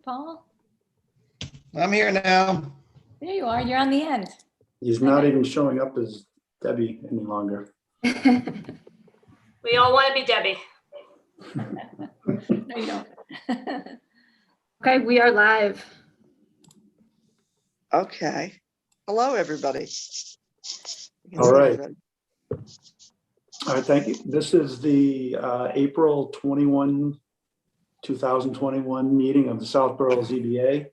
Paul? I'm here now. There you are. You're on the end. He's not even showing up as Debbie any longer. We all want to be Debbie. No, you don't. Okay, we are live. Okay. Hello, everybody. All right. All right, thank you. This is the April 21, 2021 meeting of the Southborough ZBA.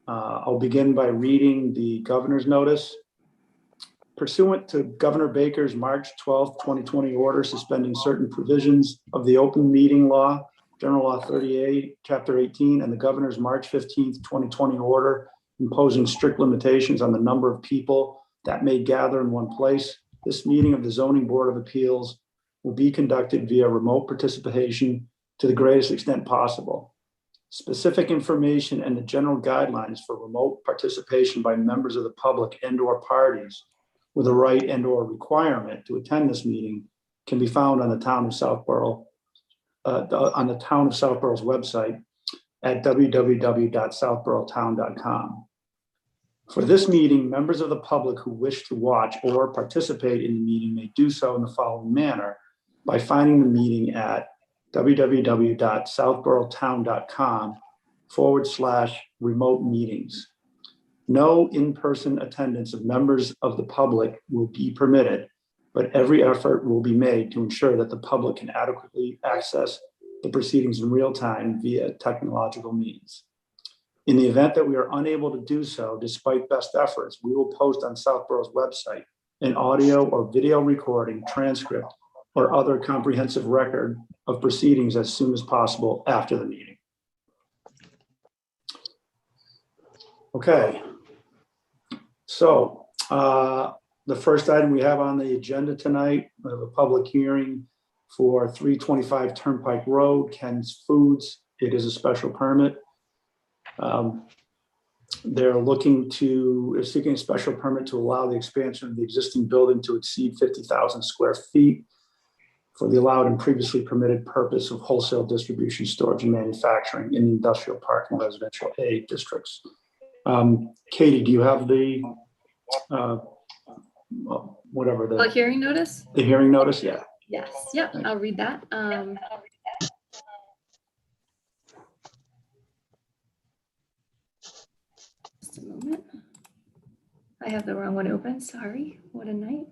I'll begin by reading the governor's notice. Pursuant to Governor Baker's March 12, 2020 order suspending certain provisions of the open meeting law, General Law 38, Chapter 18, and the governor's March 15, 2020 order imposing strict limitations on the number of people that may gather in one place, this meeting of the Zoning Board of Appeals will be conducted via remote participation to the greatest extent possible. Specific information and the general guidelines for remote participation by members of the public and/or parties with a right and/or requirement to attend this meeting can be found on the Town of Southborough, on the Town of Southborough's website at www.southboroughtown.com. For this meeting, members of the public who wish to watch or participate in the meeting may do so in the following manner by finding the meeting at www.southboroughtown.com/remote meetings. No in-person attendance of members of the public will be permitted, but every effort will be made to ensure that the public can adequately access the proceedings in real time via technological means. In the event that we are unable to do so, despite best efforts, we will post on Southborough's website an audio or video recording, transcript, or other comprehensive record of proceedings as soon as possible after the meeting. Okay. So the first item we have on the agenda tonight, we have a public hearing for 325 Turnpike Road, Ken's Foods. It is a special permit. They're seeking a special permit to allow the expansion of the existing building to exceed 50,000 square feet for the allowed and previously permitted purpose of wholesale distribution, storage, and manufacturing in the industrial park and residential A districts. Katie, do you have the whatever the Hearing notice? The hearing notice? Yeah. Yes. Yep. I'll read that. Just a moment. I have the wrong one open. Sorry. What a night.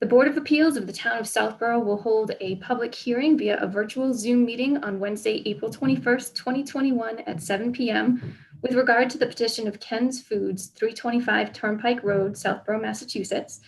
The Board of Appeals of the Town of Southborough will hold a public hearing via a virtual Zoom meeting on Wednesday, April 21st, 2021 at 7 p.m. with regard to the petition of Ken's Foods, 325 Turnpike Road, Southborough, Massachusetts.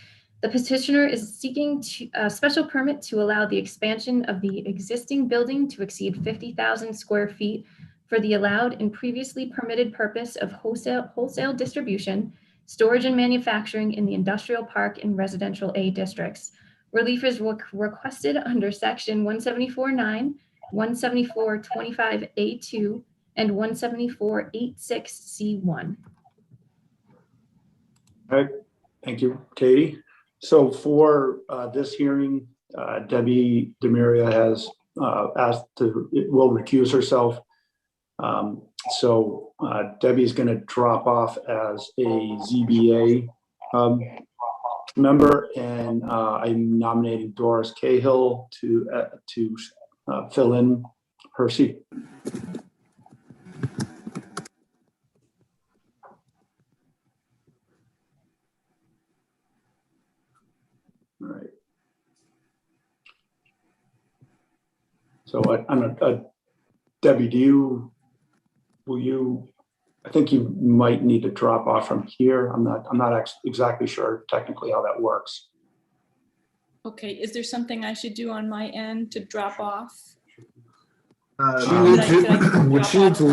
The petitioner is seeking a special permit to allow the expansion of the existing building to exceed 50,000 square feet for the allowed and previously permitted purpose of wholesale distribution, storage and manufacturing in the industrial park and residential A districts. Relief is requested under section 174.9, 174.25A2, and 174.86C1. All right, thank you, Katie. So for this hearing, Debbie Demiria has will recuse herself. So Debbie's going to drop off as a ZBA member, and I'm nominating Doris Cahill to fill in her seat. All right. So Debbie, I think you might need to drop off from here. I'm not exactly sure technically how that works. Okay, is there something I should do on my end to drop off? Would she need to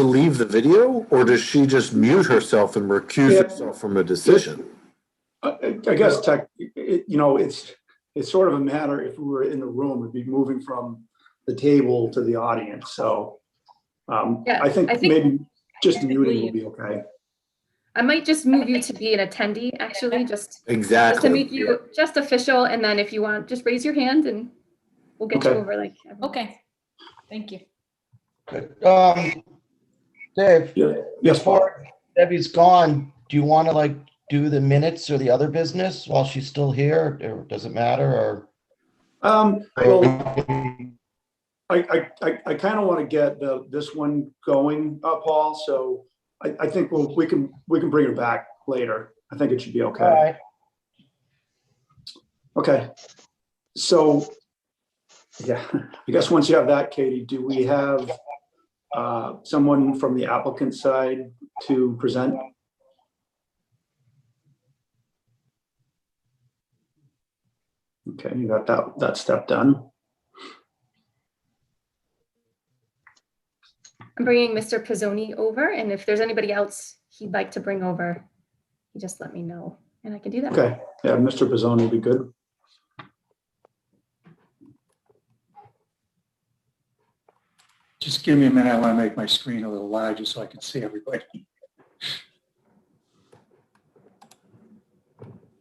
leave the video, or does she just mute herself and recuse herself from a decision? I guess it's sort of a matter, if we were in the room, we'd be moving from the table to the audience. So I think maybe just muting will be okay. I might just move you to be an attendee, actually, just to Exactly. make you just official. And then if you want, just raise your hand and we'll get you Okay. over like. everyone. Okay, thank you. Good. Dave, Yeah. Yes, Paul. before Debbie's gone, do you want to like do the minutes or the other business while she's still here, or does it matter, or? Well, I kind of want to get this one going, Paul. So I think we can bring it back later. I think it should be All okay. right. Okay. So, yeah, I guess once you have that, Katie, do we have someone from the applicant side to present? Okay, you got that step done. I'm bringing Mr. Pizzoni over, and if there's anybody else he'd like to bring over, you just let me know, and I can do that. Okay, yeah, Mr. Pizzoni would be good. Just give me a minute. I want to make my screen a little larger so I can see everybody.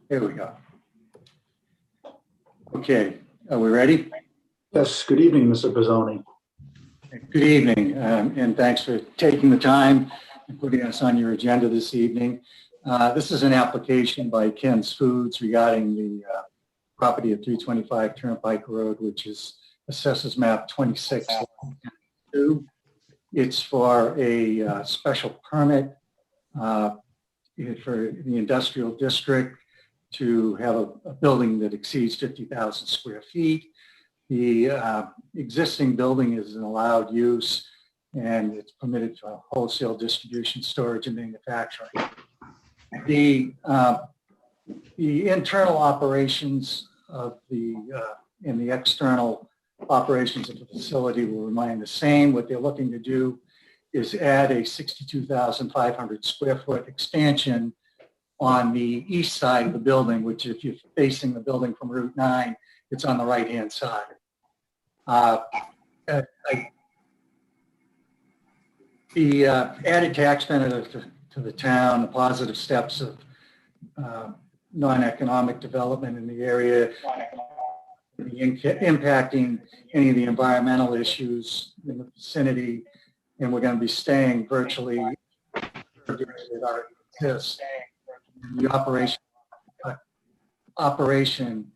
Here we go. Okay, are we ready? Yes, good evening, Mr. Pizzoni. Good evening, and thanks for taking the time and putting us on your agenda this evening. This is an application by Ken's Foods regarding the property at 325 Turnpike Road, which is Assessors Map 26. It's for a special permit for the industrial district to have a building that exceeds 50,000 square feet. The existing building is an allowed use, and it's permitted for wholesale distribution, storage, and manufacturing. The internal operations of and the external operations of the facility will remain the same. What they're looking to do is add a 62,500 square foot expansion on the east side of the building, which if you're facing the building from Route 9, it's on the right-hand side. The added tax benefit to the town, the positive steps of non-economic development in the area, impacting any of the environmental issues in the vicinity, and we're going to be staying virtually that already exists. The operation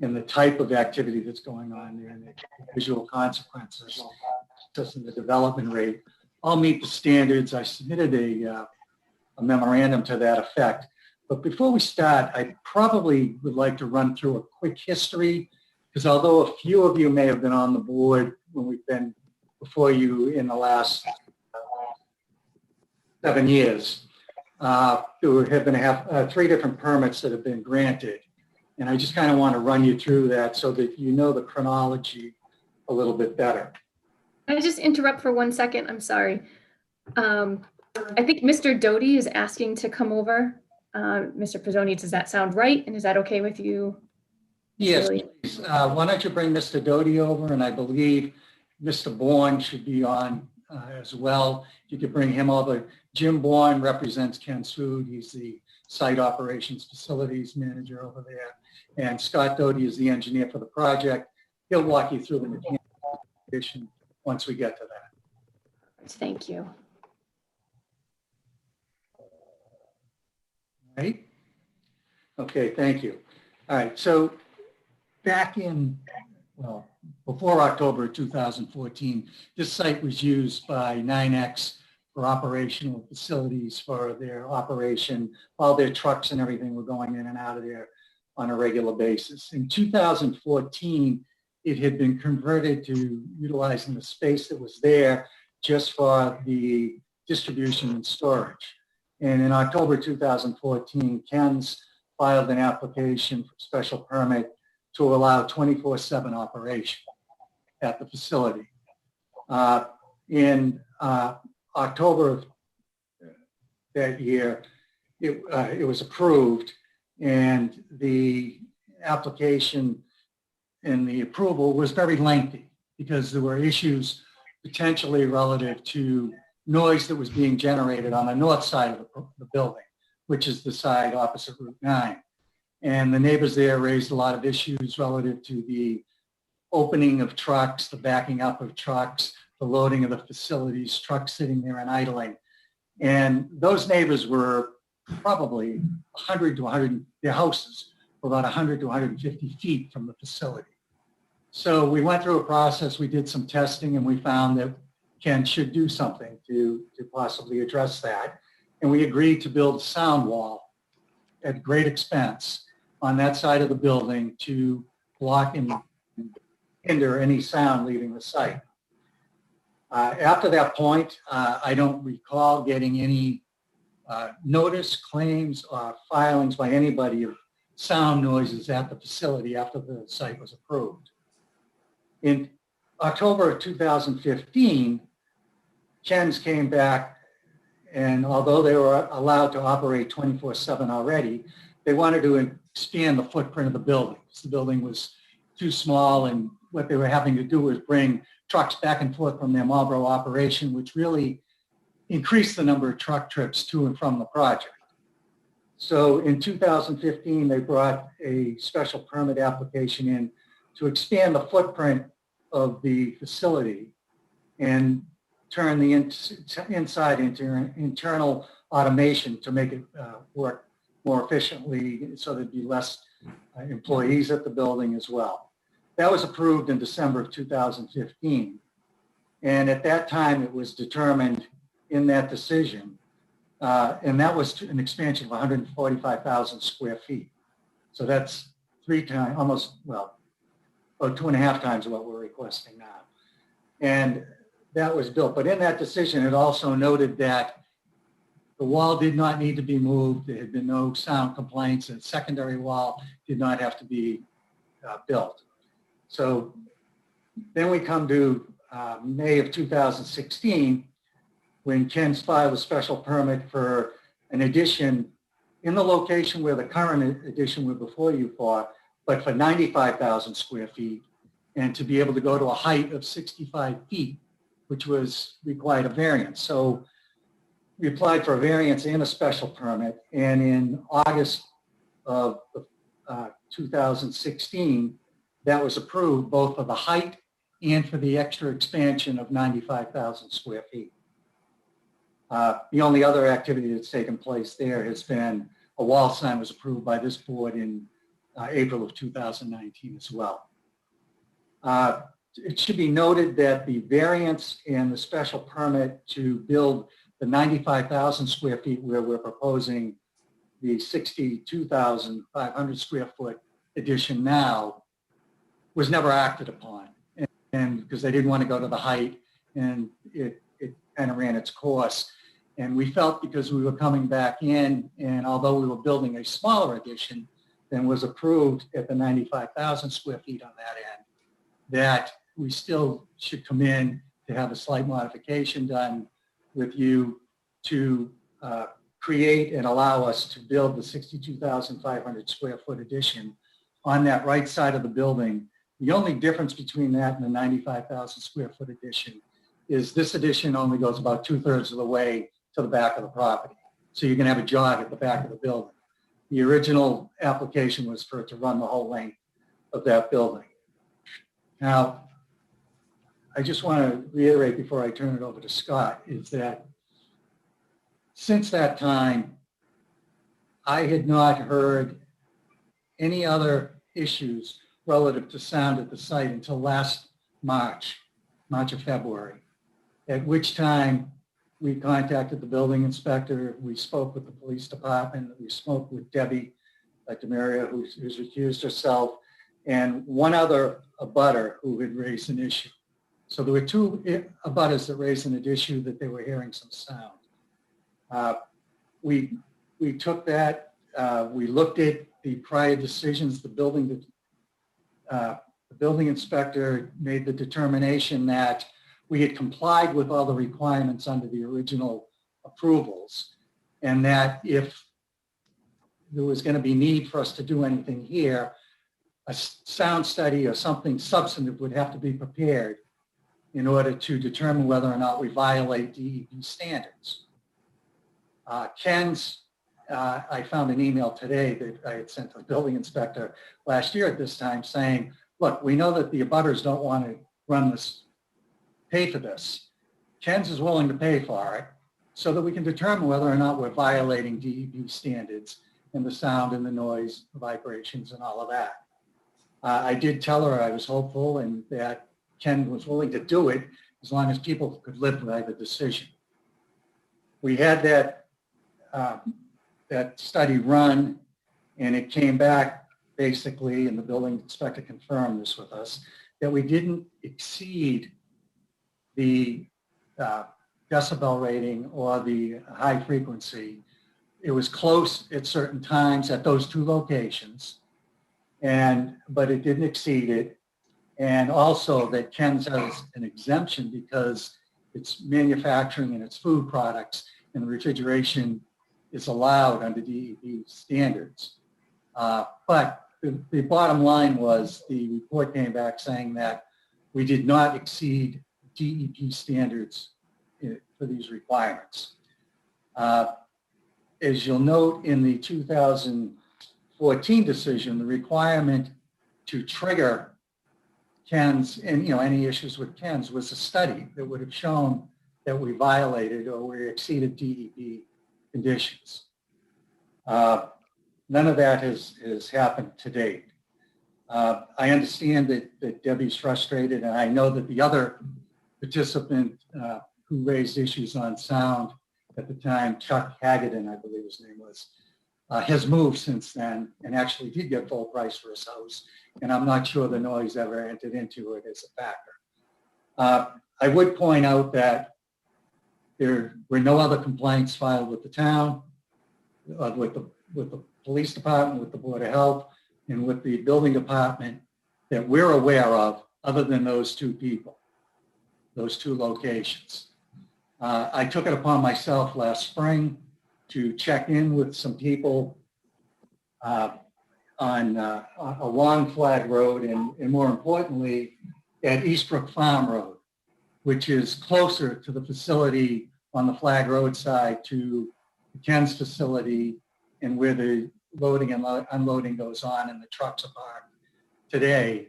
and the type of activity that's going on there and the visual consequences, just in the development rate, all meet the standards. I submitted a memorandum to that effect. But before we start, I probably would like to run through a quick history, because although a few of you may have been on the board when we've been before you in the last 7 years, there have been 3 different permits that have been granted. And I just kind of want to run you through that so that you know the chronology a little bit better. Can I just interrupt for 1 second? I'm sorry. I think Mr. Doty is asking to come over. Mr. Pizzoni, does that sound right? And is that okay with you? Yes, Really? please. Why don't you bring Mr. Doty over, and I believe Mr. Bourne should be on as well. You could bring him over. Jim Bourne represents Ken's Food. He's the site operations facilities manager over there. And Scott Doty is the engineer for the project. He'll walk you through the mechanical condition once we get to that. Thank you. Right? Okay, thank you. All right, so back in, well, before October 2014, this site was used by 9X for operational facilities for their operation. All their trucks and everything were going in and out of there on a regular basis. In 2014, it had been converted to utilizing the space that was there just for the distribution and storage. And in October 2014, Ken's filed an application for special permit to allow 24/7 operation at the facility. In October of that year, it was approved, and the application and the approval was very lengthy because there were issues potentially relative to noise that was being generated on the north side of the building. which is the side opposite Route 9. And the neighbors there raised a lot of issues relative to the opening of trucks, the backing up of trucks, the loading of the facilities, trucks sitting there and idling. And those neighbors were probably 100 to 100, their houses were about 100 to 150 feet from the facility. So we went through a process, we did some testing, and we found that Ken should do something to possibly address that. And we agreed to build a sound wall at great expense on that side of the building to block and hinder any sound leaving the site. After that point, I don't recall getting any notice, claims, or filings by anybody of sound noises at the facility after the site was approved. In October of 2015, Ken's came back, and although they were allowed to operate 24/7 already, they wanted to expand the footprint of the building. The building was too small, and what they were having to do was bring trucks back and forth from their Marlboro operation, which really increased the number of truck trips to and from the project. So in 2015, they brought a special permit application in to expand the footprint of the facility and turn the inside into internal automation to make it work more efficiently, so there'd be less employees at the building as well. That was approved in December of 2015. And at that time, it was determined in that decision, and that was an expansion of 145,000 square feet. So that's 3 times, almost, well, or 2.5 times what we're requesting now. And that was built. But in that decision, it also noted that the wall did not need to be moved. There had been no sound complaints, and secondary wall did not have to be built. So then we come to May of 2016, when Ken's filed a special permit for an addition in the location where the current addition we're before you for, but for 95,000 square feet, and to be able to go to a height of 65 feet, which was required a variance. So we applied for a variance and a special permit, and in August of 2016, that was approved both for the height and for the extra expansion of 95,000 square feet. The only other activity that's taken place there has been a wall sign was approved by this board in April of 2019 as well. It should be noted that the variance and the special permit to build the 95,000 square feet where we're proposing the 62,500 square foot addition now was never acted upon. And because they didn't want to go to the height, and it kind of ran its course. And we felt because we were coming back in, and although we were building a smaller addition than was approved at the 95,000 square feet on that end, that we still should come in to have a slight modification done with you to create and allow us to build the 62,500 square foot addition on that right side of the building. The only difference between that and the 95,000 square foot addition is this addition only goes about 2/3 of the way to the back of the property. So you're going to have a jog at the back of the building. The original application was for it to run the whole length of that building. Now, I just want to reiterate before I turn it over to Scott is that since that time, I had not heard any other issues relative to sound at the site until last March or February, at which time we contacted the building inspector, we spoke with the police department, we spoke with Debbie Demaria, who's recused herself, and one other abutter who had raised an issue. So there were 2 abutters that raised an issue that they were hearing some sound. We took that, we looked at the prior decisions, the building inspector made the determination that we had complied with all the requirements under the original approvals, and that if there was going to be need for us to do anything here, a sound study or something substantive would have to be prepared in order to determine whether or not we violate DEP standards. Ken's I found an email today that I had sent to the building inspector last year at this time saying, look, we know that the abutters don't want to pay for this. Ken's is willing to pay for it so that we can determine whether or not we're violating DEP standards and the sound and the noise, vibrations and all of that. I did tell her I was hopeful and that Ken was willing to do it as long as people could live by the decision. We had that study run and it came back basically, and the building inspector confirmed this with us, that we didn't exceed the decibel rating or the high frequency. It was close at certain times at those two locations, but it didn't exceed it. And also that Ken's has an exemption because it's manufacturing and it's food products and refrigeration is allowed under DEP standards. But the bottom line was the report came back saying that we did not exceed DEP standards for these requirements. As you'll note in the 2014 decision, the requirement to trigger Ken's and any issues with Ken's was a study that would have shown that we violated or we exceeded DEP conditions. None of that has happened to date. I understand that Debbie's frustrated, and I know that the other participant who raised issues on sound at the time, Chuck Hagedorn, I believe his name was, has moved since then and actually did get full price for his house. And I'm not sure the noise ever entered into it as a factor. I would point out that there were no other complaints filed with the town, with the police department, with the Board of Health, and with the building department that we're aware of other than those two people, those two locations. I took it upon myself last spring to check in with some people along Flag Road and more importantly at Eastbrook Farm Road, which is closer to the facility on the Flag Road side to Ken's facility and where the loading and unloading goes on and the trucks are parked today.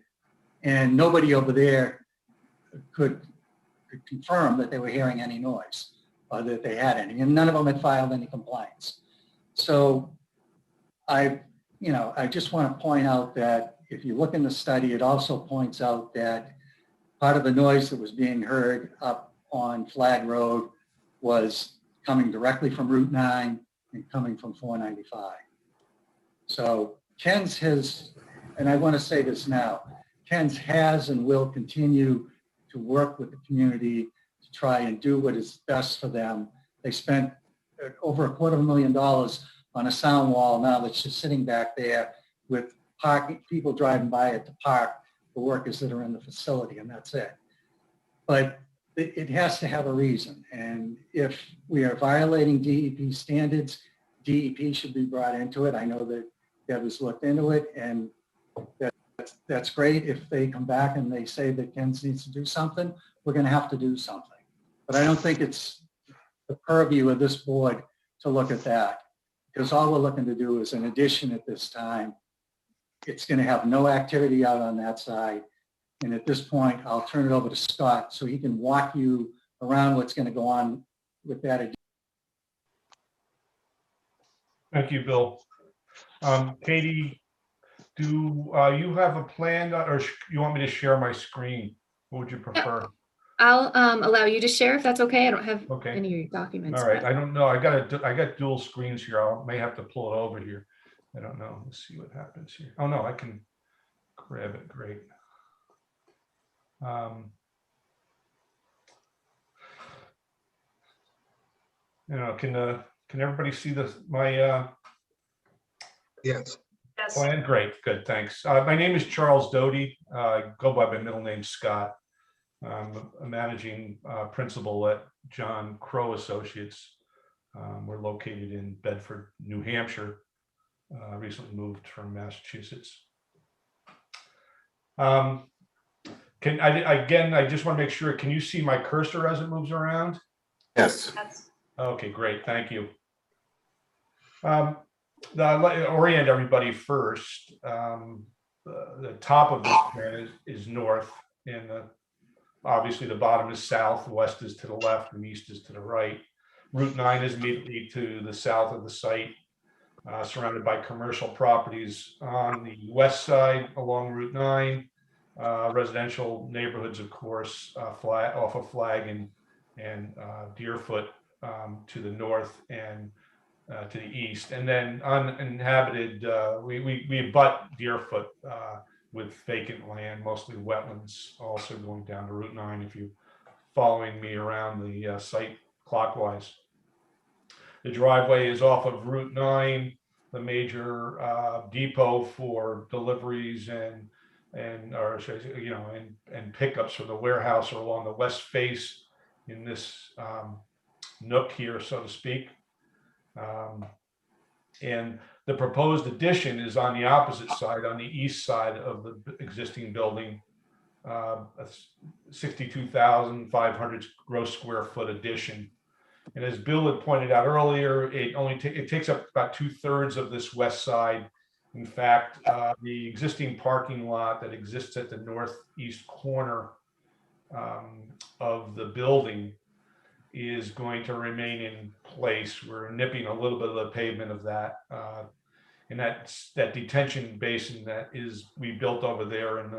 And nobody over there could confirm that they were hearing any noise or that they had any, and none of them had filed any complaints. So I just want to point out that if you look in the study, it also points out that part of the noise that was being heard up on Flag Road was coming directly from Route 9 and coming from 495. So Ken's has, and I want to say this now, Ken's has and will continue to work with the community to try and do what is best for them. They spent over $250,000 on a sound wall now that's just sitting back there with parking, people driving by it to park the workers that are in the facility, and that's it. But it has to have a reason. And if we are violating DEP standards, DEP should be brought into it. I know that Deb has looked into it, and that's great. If they come back and they say that Ken's needs to do something, we're going to have to do something. But I don't think it's the purview of this board to look at that, because all we're looking to do is an addition at this time. It's going to have no activity out on that side. And at this point, I'll turn it over to Scott so he can walk you around what's going to go on with that addition. Thank you, Bill. Katie, do you have a plan, or you want me to share my screen? What would you prefer? I'll allow you to share if that's okay. I don't have Okay. any of your documents. All right. But I don't know. I got dual screens here. I may have to pull it over here. I don't know. Let's see what happens here. Oh no, I can grab it. Great. Can everybody see my Yes. Yes. plan? Great, good, thanks. My name is Charles Doty. I go by my middle name, Scott. I'm a managing principal at John Crow Associates. We're located in Bedford, New Hampshire. Recently moved from Massachusetts. I just want to make sure, can you see my cursor as it moves around? Yes. Yes. Okay, great, thank you. I'd like to orient everybody first. The top of this plan is north, and obviously the bottom is south, west is to the left, and east is to the right. Route 9 is immediately to the south of the site, surrounded by commercial properties. On the west side along Route 9, residential neighborhoods, of course, off of Flag and Deerfoot to the north and to the east, and then uninhabited, we abut Deerfoot with vacant land, mostly wetlands, also going down to Route 9 if you're following me around the site clockwise. The driveway is off of Route 9, the major depot for deliveries and pickups for the warehouse are along the west face in this nook here, so to speak. And the proposed addition is on the opposite side, on the east side of the existing building, a 62,500 gross square foot addition. And as Bill had pointed out earlier, it takes up about 2/3 of this west side. In fact, the existing parking lot that exists at the northeast corner of the building is going to remain in place. We're nipping a little bit of the pavement of that. And that detention basin that we built over there in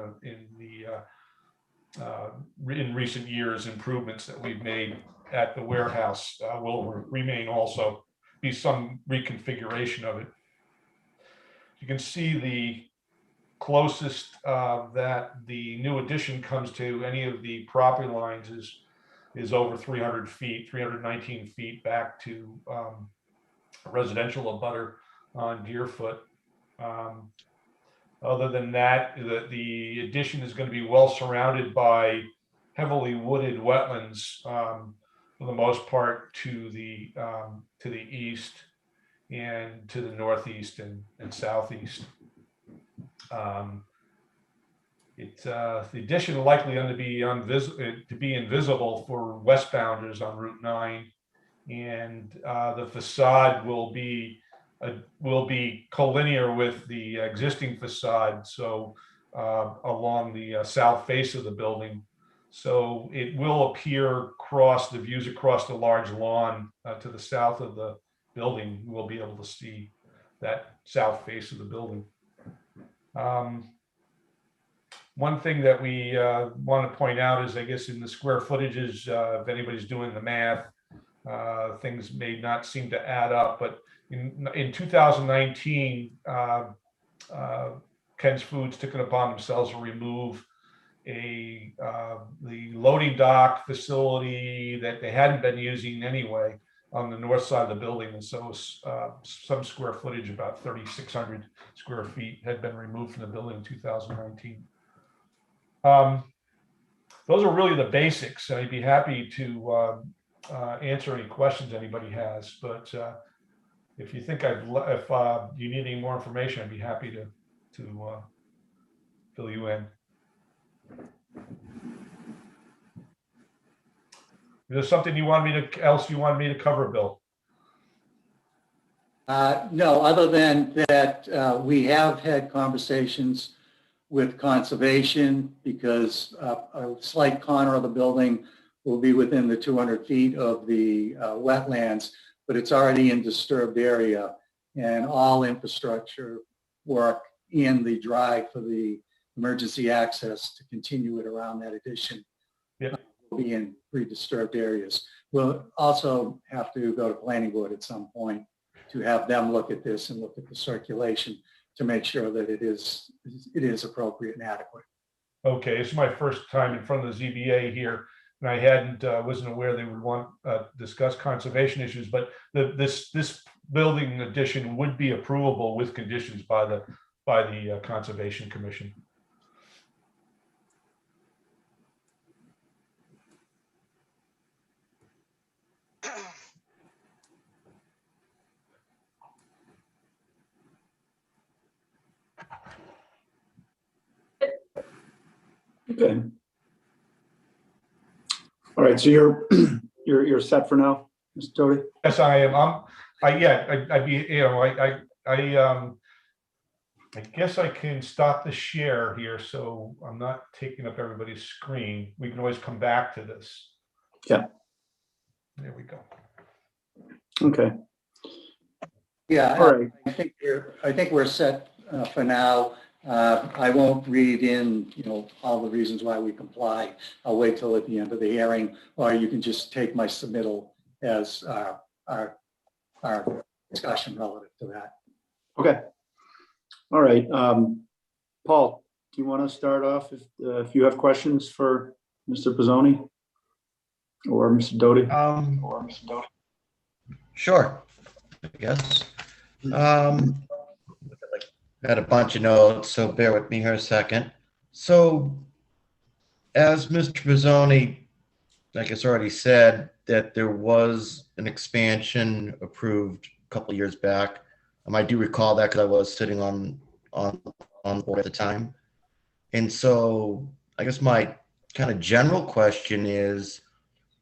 recent years, improvements that we've made at the warehouse will remain, also be some reconfiguration of it. You can see the closest that the new addition comes to any of the property lines is over 300 feet, 319 feet back to residential abutter on Deerfoot. Other than that, the addition is going to be well surrounded by heavily wooded wetlands, for the most part to the east and to the northeast and southeast. The addition is likely going to be invisible for westbounders on Route 9, and the facade will be collinear with the existing facade, so along the south face of the building. So it will appear across the views across the large lawn to the south of the building. You will be able to see that south face of the building. One thing that we want to point out is, I guess, in the square footages, if anybody's doing the math, things may not seem to add up, but in 2019, Ken's Foods took it upon themselves to remove the loading dock facility that they hadn't been using anyway on the north side of the building. And so some square footage, about 3,600 square feet, had been removed from the building in 2019. Those are really the basics. I'd be happy to answer any questions anybody has, but if you think if you need any more information, I'd be happy to fill you in. Is there something you wanted me to cover, Bill? No, other than that, we have had conversations with conservation because a slight corner of the building will be within the 200 feet of the wetlands, but it's already in disturbed area, and all infrastructure work in the drive for the emergency access to continue it around that addition will be in pre-disturbed areas. We'll also have to go to planning board at some point to have them look at this and look at the circulation to make sure that it is appropriate and adequate. Okay, it's my first time in front of the ZBA here, and I wasn't aware they would want to discuss conservation issues, but this building addition would be approvable with conditions by the Conservation Commission. Okay. All right, so you're set for now, Mr. Doty? Yes, I am. I'd be, I guess I can stop the share here, so I'm not taking up everybody's screen. We can always come back to this. Yeah. There we go. Okay. Yeah, All right. I think we're set for now. I won't read in, all the reasons why we comply. I'll wait till at the end of the hearing, or you can just take my submittal as our discussion relative to that. Okay. All right. Paul, do you want to start off if you have questions for Mr. Pizzoni or Mr. Doty? Sure, I guess. Got a bunch of notes, so bear with me here a second. So, as Mr. Pizzoni, I guess, already said, that there was an expansion approved a couple of years back. I do recall that because I was sitting on the board at the time. And so, I guess my kind of general question is,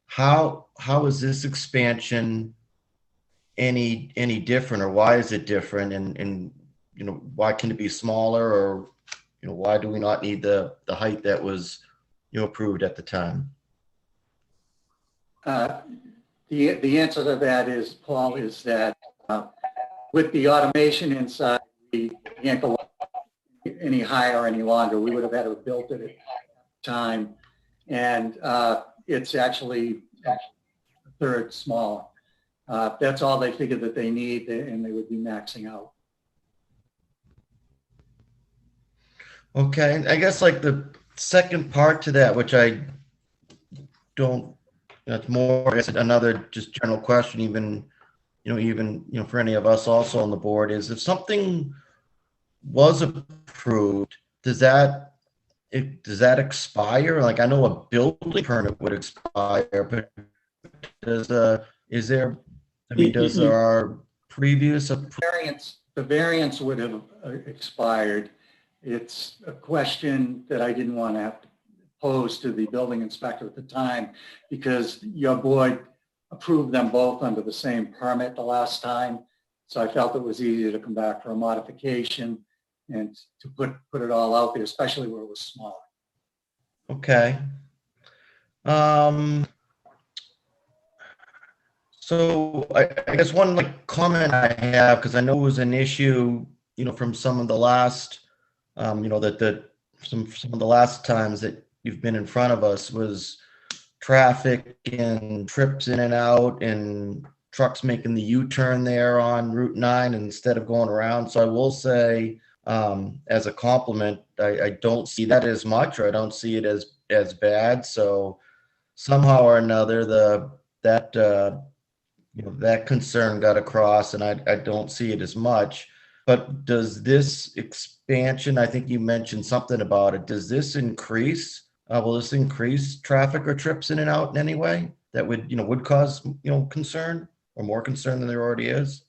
how is this expansion any different, or why is it different, and why can it be smaller, or why do we not need the height that was approved at the time? The answer to that is, Paul, is that with the automation inside, we can't go any higher any longer. We would have had to have built it at the time, and it's actually a third smaller. That's all they figured that they need, and they would be maxing out. Okay, I guess like the second part to that, which I don't, that's more, I guess, another just general question, even for any of us also on the board, is if something was approved, does that expire? Like, I know a building permit would expire, but does our previous The variance would have expired. It's a question that I didn't want to have to pose to the building inspector at the time, because your board approved them both under the same permit the last time. So I felt it was easier to come back for a modification and to put it all out there, especially where it was small. Okay. So I guess one comment I have, because I know it was an issue, from some of the last, some of the last times that you've been in front of us, was traffic and trips in and out and trucks making the U-turn there on Route 9 instead of going around. So I will say, as a compliment, I don't see that as much, or I don't see it as bad. So somehow or another, that concern got across, and I don't see it as much. But does this expansion, I think you mentioned something about it, does this increase, will this increase traffic or trips in and out in any way that would cause, concern, or more concern than there already is?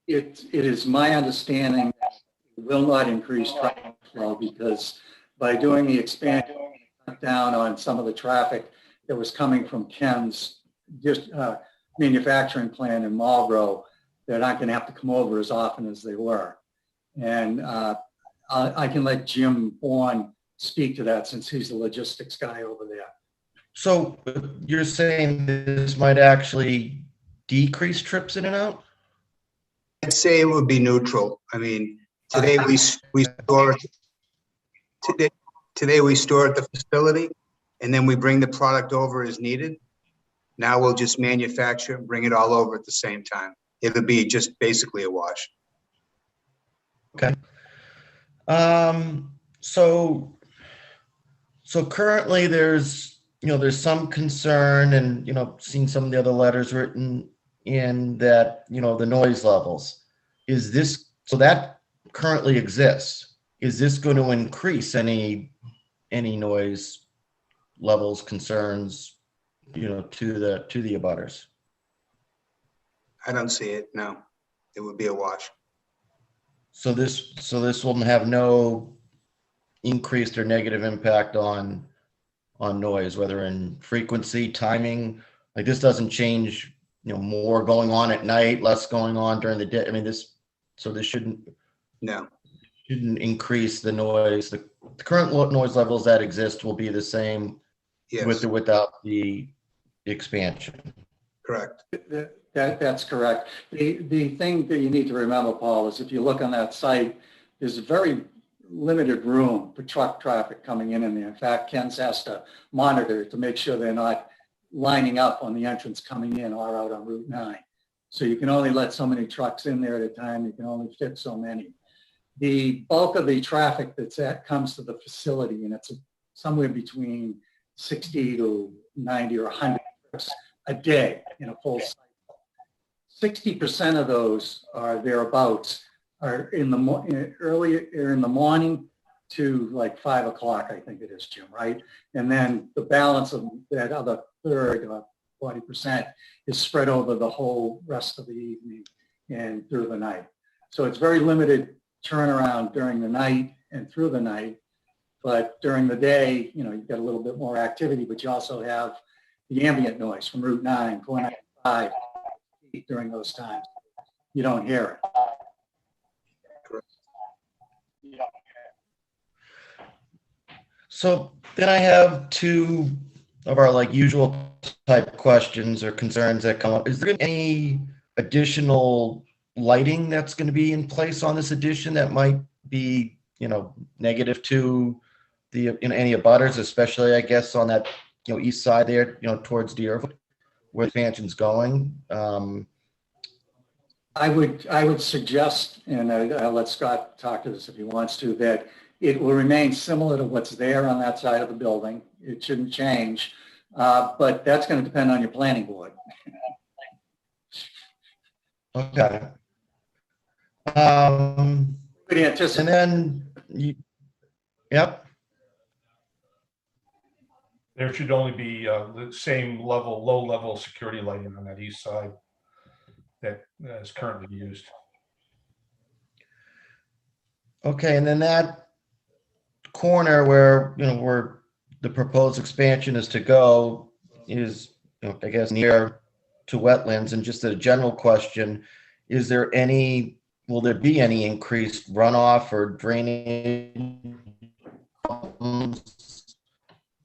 It is my understanding that it will not increase traffic flow, because by doing the expansion, cut down on some of the traffic that was coming from Ken's manufacturing plant in Marlboro. They're not going to have to come over as often as they were. And I can let Jim Bourne speak to that, since he's the logistics guy over there. So you're saying this might actually decrease trips in and out? I'd say it would be neutral. I mean, today we store today we store at the facility, and then we bring the product over as needed. Now we'll just manufacture and bring it all over at the same time. It'll be just basically a wash. Okay. So currently there's some concern, and seeing some of the other letters written in that, the noise levels. So that currently exists. Is this going to increase any noise levels, concerns, to the abutters? I don't see it. No, it would be a wash. So this will have no increased or negative impact on noise, whether in frequency, timing. Like, this doesn't change, more going on at night, less going on during the day? I mean, this shouldn't No, increase the noise. The current noise levels that exist will be the same with yes, or without the expansion. correct. That's correct. The thing that you need to remember, Paul, is if you look on that site, there's a very limited room for truck traffic coming in there. In fact, Ken's has to monitor to make sure they're not lining up on the entrance coming in or out on Route 9. So you can only let so many trucks in there at a time. You can only fit so many. The bulk of the traffic comes to the facility, and it's somewhere between 60 to 90 or 100 trips a day in a full cycle. 60% of those are thereabouts are earlier in the morning to like 5 o'clock, I think it is, Jim, right? And then the balance of that other third, about 40%, is spread over the whole rest of the evening and through the night. So it's very limited turnaround during the night and through the night. But during the day, you've got a little bit more activity, but you also have the ambient noise from Route 9, 495 during those times. You don't hear it. So then I have two of our usual type questions or concerns that come up. Is there any additional lighting that's going to be in place on this addition that might be, negative to the any abutters, especially I guess on that east side there, towards the Deerfield, where the expansion's going? I would suggest, and I'll let Scott talk to this if he wants to, that it will remain similar to what's there on that side of the building. It shouldn't change, but that's going to depend on your planning board. Okay. Pretty anticipate. And then, yep. There should only be the same level, low level security lighting on that east side that is currently used. Okay, and then that corner where where the proposed expansion is to go is, I guess, near to wetlands. And just a general question, will there be any increased runoff or drainage?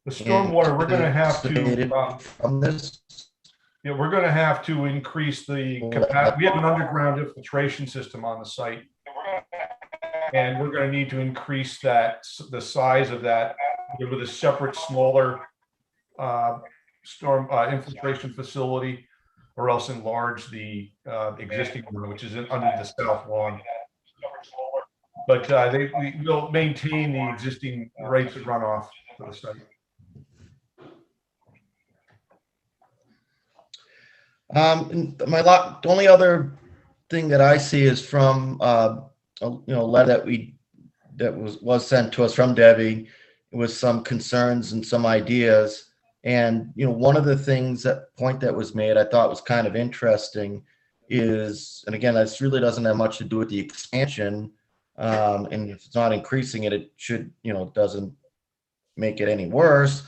The stormwater, we're going to have to from this. Yeah, we're going to have to increase the capacity. We have an underground infiltration system on the site, and we're going to need to increase the size of that with a separate, smaller storm infiltration facility, or else enlarge the existing one, which is under the south lawn. But we will maintain the existing rates of runoff for the site. The only other thing that I see is from a letter that was sent to us from Debbie with some concerns and some ideas. And one of the things point that was made I thought was kind of interesting is, and again, this really doesn't have much to do with the expansion, and if it's not increasing it, it should doesn't make it any worse.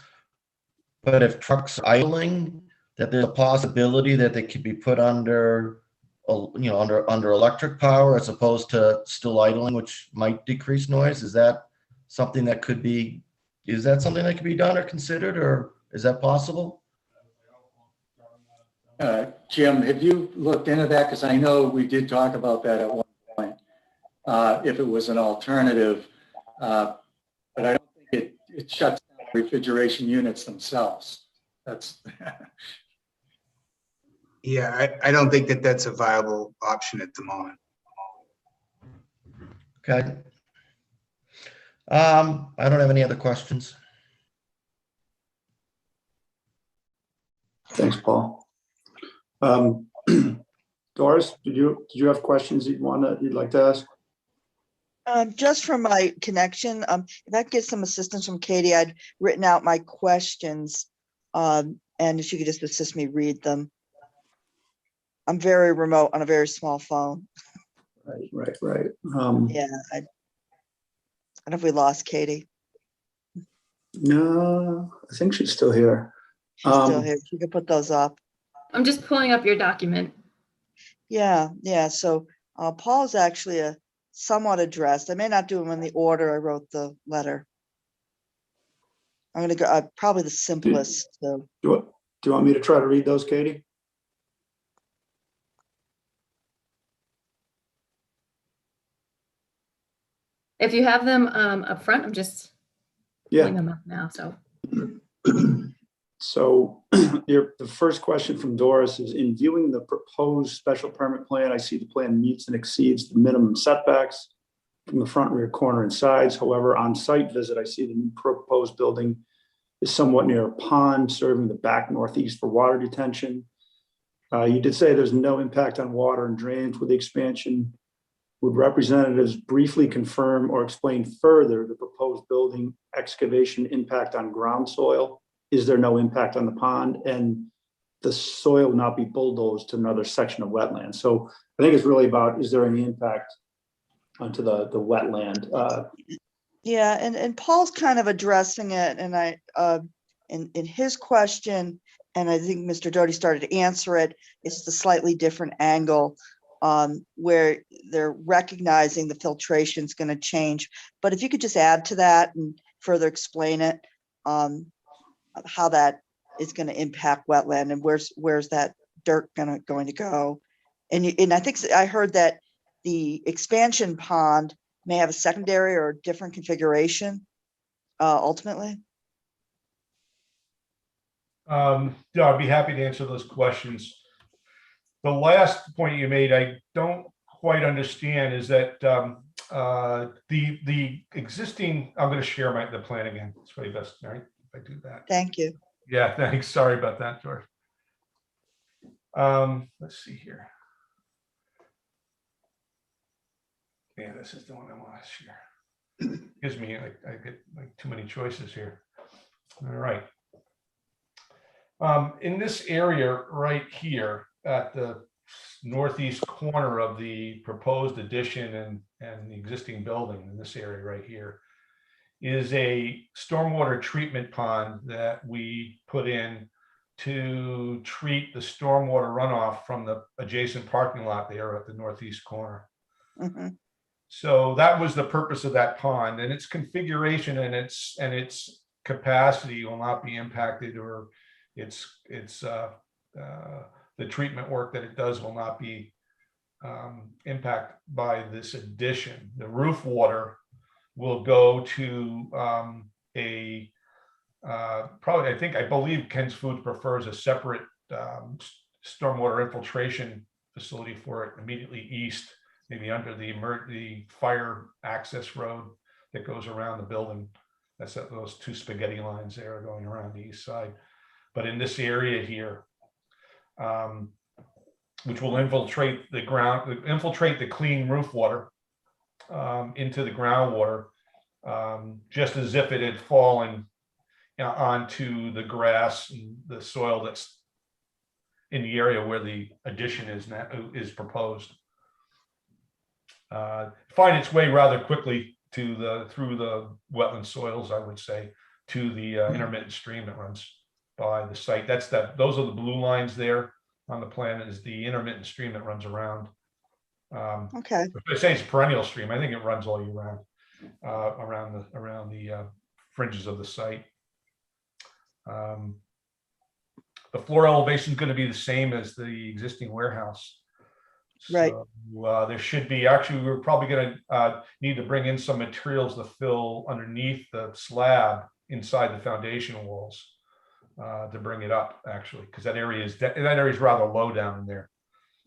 But if trucks are idling, that there's a possibility that they could be put under electric power as opposed to still idling, which might decrease noise. Is that something that could be done or considered, or is that possible? Jim, have you looked into that? Because I know we did talk about that at one point, if it was an alternative, but I don't think it shuts down refrigeration units themselves. That's Yeah, I don't think that that's a viable option at the moment. Okay. I don't have any other questions. Thanks, Paul. Doris, did you have questions you'd like to ask? Just from my connection, if I could get some assistance from Katie, I'd written out my questions, and if she could just assist me read them. I'm very remote on a very small phone. Right. Yeah, I don't know if we lost Katie. No, I think she's still here. She's still here. She could put those up. I'm just pulling up your document. Yeah, yeah. So Paul's actually somewhat addressed. I may not do them in the order I wrote the letter. I'm going to go probably the simplest. So Do you want me to try to read those, Katie? If you have them up front, I'm just pulling them up now. So So the first question from Doris is, in viewing the proposed special permit plan, I see the plan meets and exceeds the minimum setbacks from the front, rear, corner, and sides. However, on site visit, I see the new proposed building is somewhat near a pond serving the back northeast for water detention. You did say there's no impact on water and drainage with the expansion. Would representatives briefly confirm or explain further the proposed building excavation impact on ground soil? Is there no impact on the pond, and the soil not be bulldozed to another section of wetland? So I think it's really about, is there any impact onto the wetland? yeah, and Paul's kind of addressing it, and I in his question, and I think Mr. Doty started to answer it. It's the slightly different angle where they're recognizing the filtration is going to change. But if you could just add to that and further explain it, how that is going to impact wetland, and where's that dirt going to go? And I think I heard that the expansion pond may have a secondary or different configuration ultimately. Yeah, I'd be happy to answer those questions. The last point you made, I don't quite understand, is that the existing, I'm going to share the plan again. It's probably best, right, if I do that. Thank you. Yeah, thanks. Sorry about that, George. Let's see here. Yeah, this is the one I want to share. Gives me, I get like too many choices here. All right. In this area right here at the northeast corner of the proposed addition and the existing building, in this area right here, is a stormwater treatment pond that we put in to treat the stormwater runoff from the adjacent parking lot there at the northeast corner. Mm-hmm. So that was the purpose of that pond, and its configuration and its capacity will not be impacted, or the treatment work that it does will not be impacted by this addition. The roof water will go to I believe Ken's Foods prefers a separate stormwater infiltration facility for it immediately east, maybe under the fire access road that goes around the building. That's those two spaghetti lines there going around the east side. But in this area here, which will infiltrate the ground, infiltrate the clean roof water into the groundwater, just as if it had fallen onto the grass and the soil that's in the area where the addition is proposed. Find its way rather quickly through the wetland soils, I would say, to the intermittent stream that runs by the site. Those are the blue lines there on the plan, is the intermittent stream that runs around. Okay. If I say it's a perennial stream, I think it runs all year round around the fringes of the site. The floor elevation is going to be the same as the existing warehouse. Right. So there should be, actually, we're probably going to need to bring in some materials to fill underneath the slab inside the foundation walls to bring it up, actually, because that area is rather low down in there.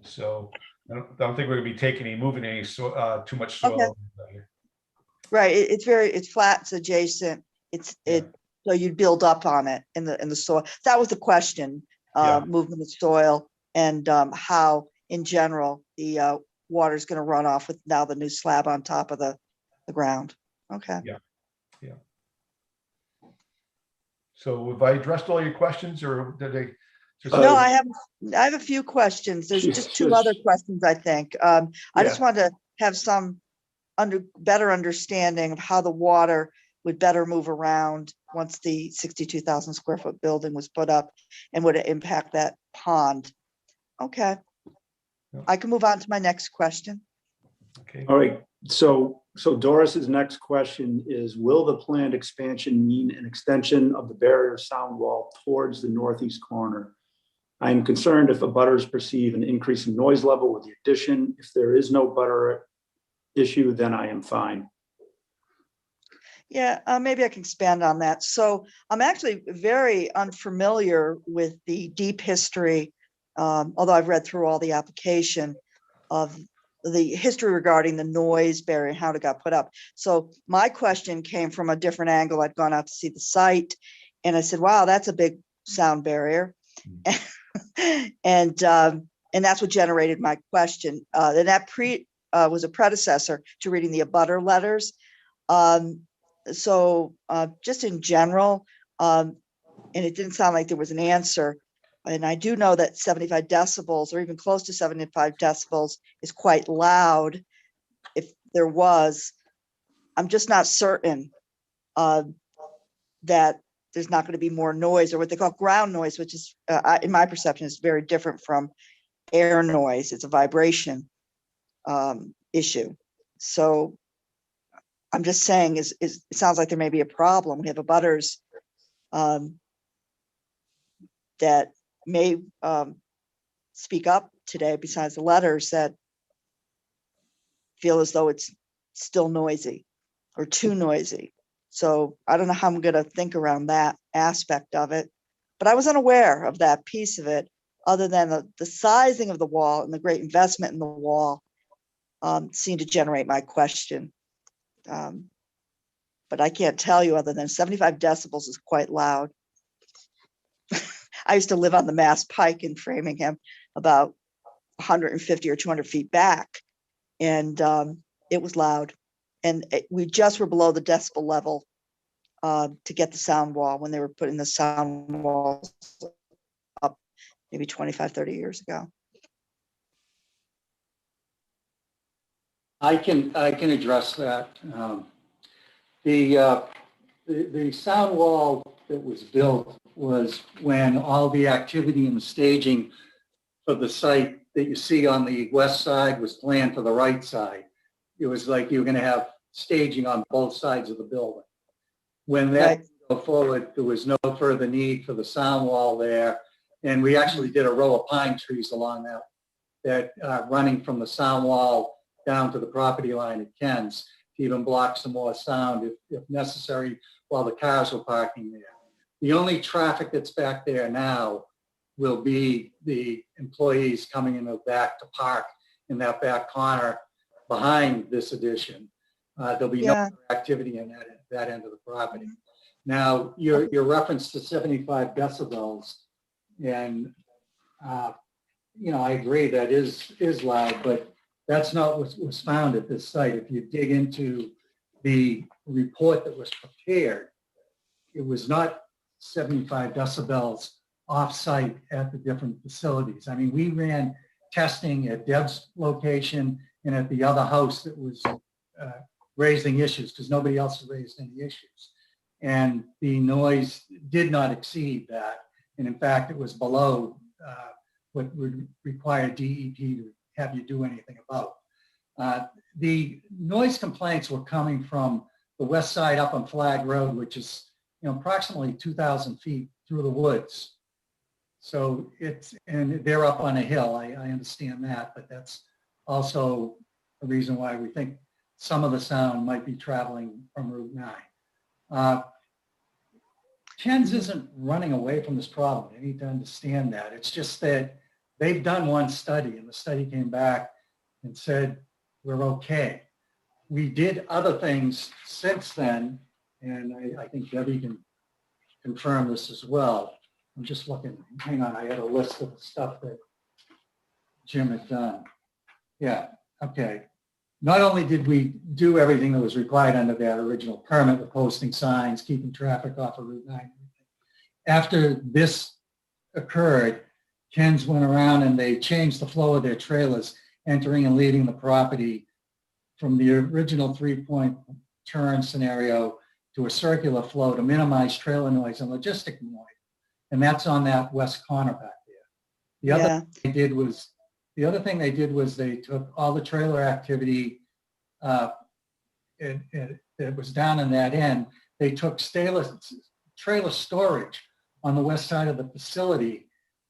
So I don't think we're going to be moving any too much soil. Okay. Right. It's flat. It's adjacent. So you'd build up on it in the soil. That was the question. Movement of soil and how, in general, the water is going to run off with now the new slab on top of the ground. Okay. Yeah. So have I addressed all your questions, or did I? No, I have a few questions. There's just two other questions, I think. I just wanted to have some better understanding of how the water would better move around once the 62,000 square foot building was put up, and would it impact that pond? Okay. Yep. I can move on to my next question. Okay. All right, so Doris's next question is, will the planned expansion mean an extension of the barrier sound wall towards the northeast corner? I am concerned if abutters perceive an increase in noise level with the addition. If there is no butter issue, then I am fine. Yeah, maybe I can expand on that. So I'm actually very unfamiliar with the deep history, although I've read through all the application of the history regarding the noise barrier and how it got put up. So my question came from a different angle. I'd gone out to see the site and I said, wow, that's a big sound barrier. And that's what generated my question. And that was a predecessor to reading the abutter letters. So just in general, and it didn't sound like there was an answer. And I do know that 75 decibels or even close to 75 decibels is quite loud. If there was, I'm just not certain that there's not going to be more noise, or what they call ground noise, which is, in my perception, is very different from air noise. It's a vibration issue. So I'm just saying, it sounds like there may be a problem. We have abutters that may speak up today, besides the letters, that feel as though it's still noisy or too noisy. So I don't know how I'm going to think around that aspect of it, but I was unaware of that piece of it, other than the sizing of the wall and the great investment in the wall seemed to generate my question. But I can't tell you other than 75 decibels is quite loud. I used to live on the Mass Pike in Framingham, about 150 or 200 feet back, and it was loud. And we just were below the decibel level to get the sound wall when they were putting the sound walls up maybe 25, 30 years ago. I can address that. The sound wall that was built was when all the activity and the staging for the site that you see on the west side was planned for the right side. It was like you were going to have staging on both sides of the building. When that go forward, there was no further need for the sound wall there, and we actually did a row of pine trees along that running from the sound wall down to the property line at Ken's to even block some more sound if necessary while the cars were parking there. The only traffic that's back there now will be the employees coming in the back to park in that back corner behind this addition. There'll be no activity in that end of the property. Now, your reference to 75 decibels, and I agree that is loud, but that's not what was found at this site. If you dig into the report that was prepared, it was not 75 decibels off-site at the different facilities. I mean, we ran testing at Deb's location and at the other house that was raising issues because nobody else raised any issues. And the noise did not exceed that. And in fact, it was below what would require DEP to have you do anything about. The noise complaints were coming from the west side up on Flag Road, which is approximately 2,000 feet through the woods. So and they're up on a hill. I understand that, but that's also a reason why we think some of the sound might be traveling from Route 9. Ken's isn't running away from this problem. They need to understand that. It's just that they've done one study, and the study came back and said, we're okay. We did other things since then, and I think Debbie can confirm this as well. I'm just looking, hang on, I had a list of stuff that Jim had done. Yeah, okay. Not only did we do everything that was required under that original permit with posting signs, keeping traffic off of Route 9, after this occurred, Ken's went around and they changed the flow of their trailers entering and leaving the property from the original 3-point turn scenario to a circular flow to minimize trailer noise and logistic noise. And that's on that west corner back there. The other thing they did was they took all the trailer activity it was down in that end. They took trailer storage on the west side of the facility,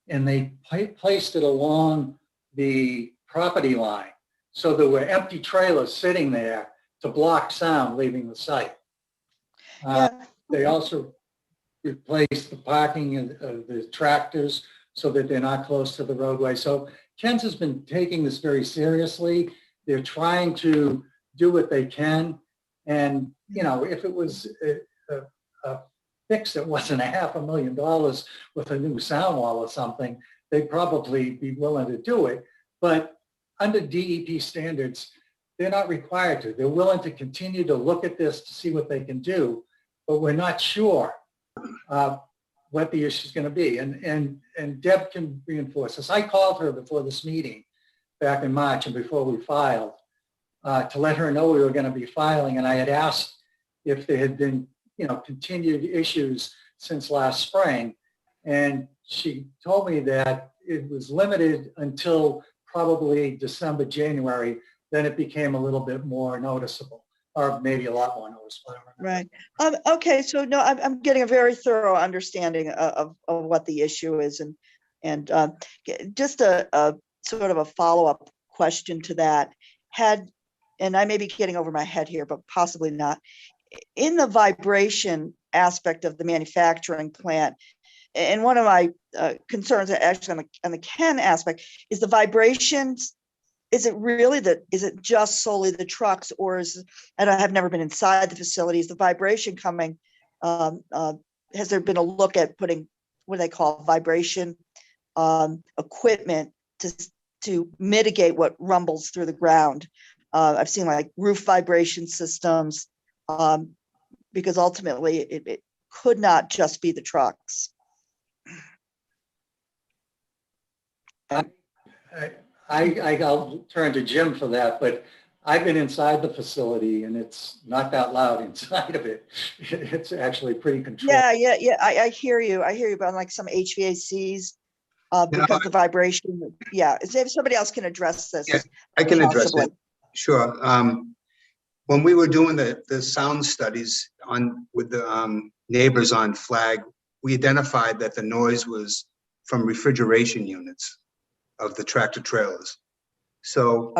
and they placed it along the property line. So there were empty trailers sitting there to block sound leaving the site. They also replaced the parking of the tractors so that they're not close to the roadway. So Ken's has been taking this very seriously. They're trying to do what they can. And, you know, if it was a fix that wasn't $500,000 with a new sound wall or something, they'd probably be willing to do it. But under DEP standards, they're not required to. They're willing to continue to look at this to see what they can do, but we're not sure what the issue is going to be. And Deb can reinforce this. I called her before this meeting back in March and before we filed to let her know we were going to be filing. And I had asked if there had been, you know, continued issues since last spring. And she told me that it was limited until probably December, January. Then it became a little bit more noticeable, or maybe a lot more noticeable. Right. Okay. So no, I'm getting a very thorough understanding of what the issue is, and just a sort of a follow-up question to that. And I may be getting over my head here, but possibly not. In the vibration aspect of the manufacturing plant, and one of my concerns actually on the Ken aspect is the vibrations. Is it just solely the trucks, or and I have never been inside the facilities, the vibration coming, has there been a look at putting what they call vibration equipment to mitigate what rumbles through the ground? I've seen like roof vibration systems, because ultimately it could not just be the trucks. I'll turn to Jim for that, but I've been inside the facility and it's not that loud inside of it. It's actually pretty controlled. Yeah. I hear you. About like some HVACs because the vibration. Yeah. If somebody else can address this. Yeah, I can address it. Sure. When we were doing the sound studies with the neighbors on Flag, we identified that the noise was from refrigeration units of the tractor trailers. So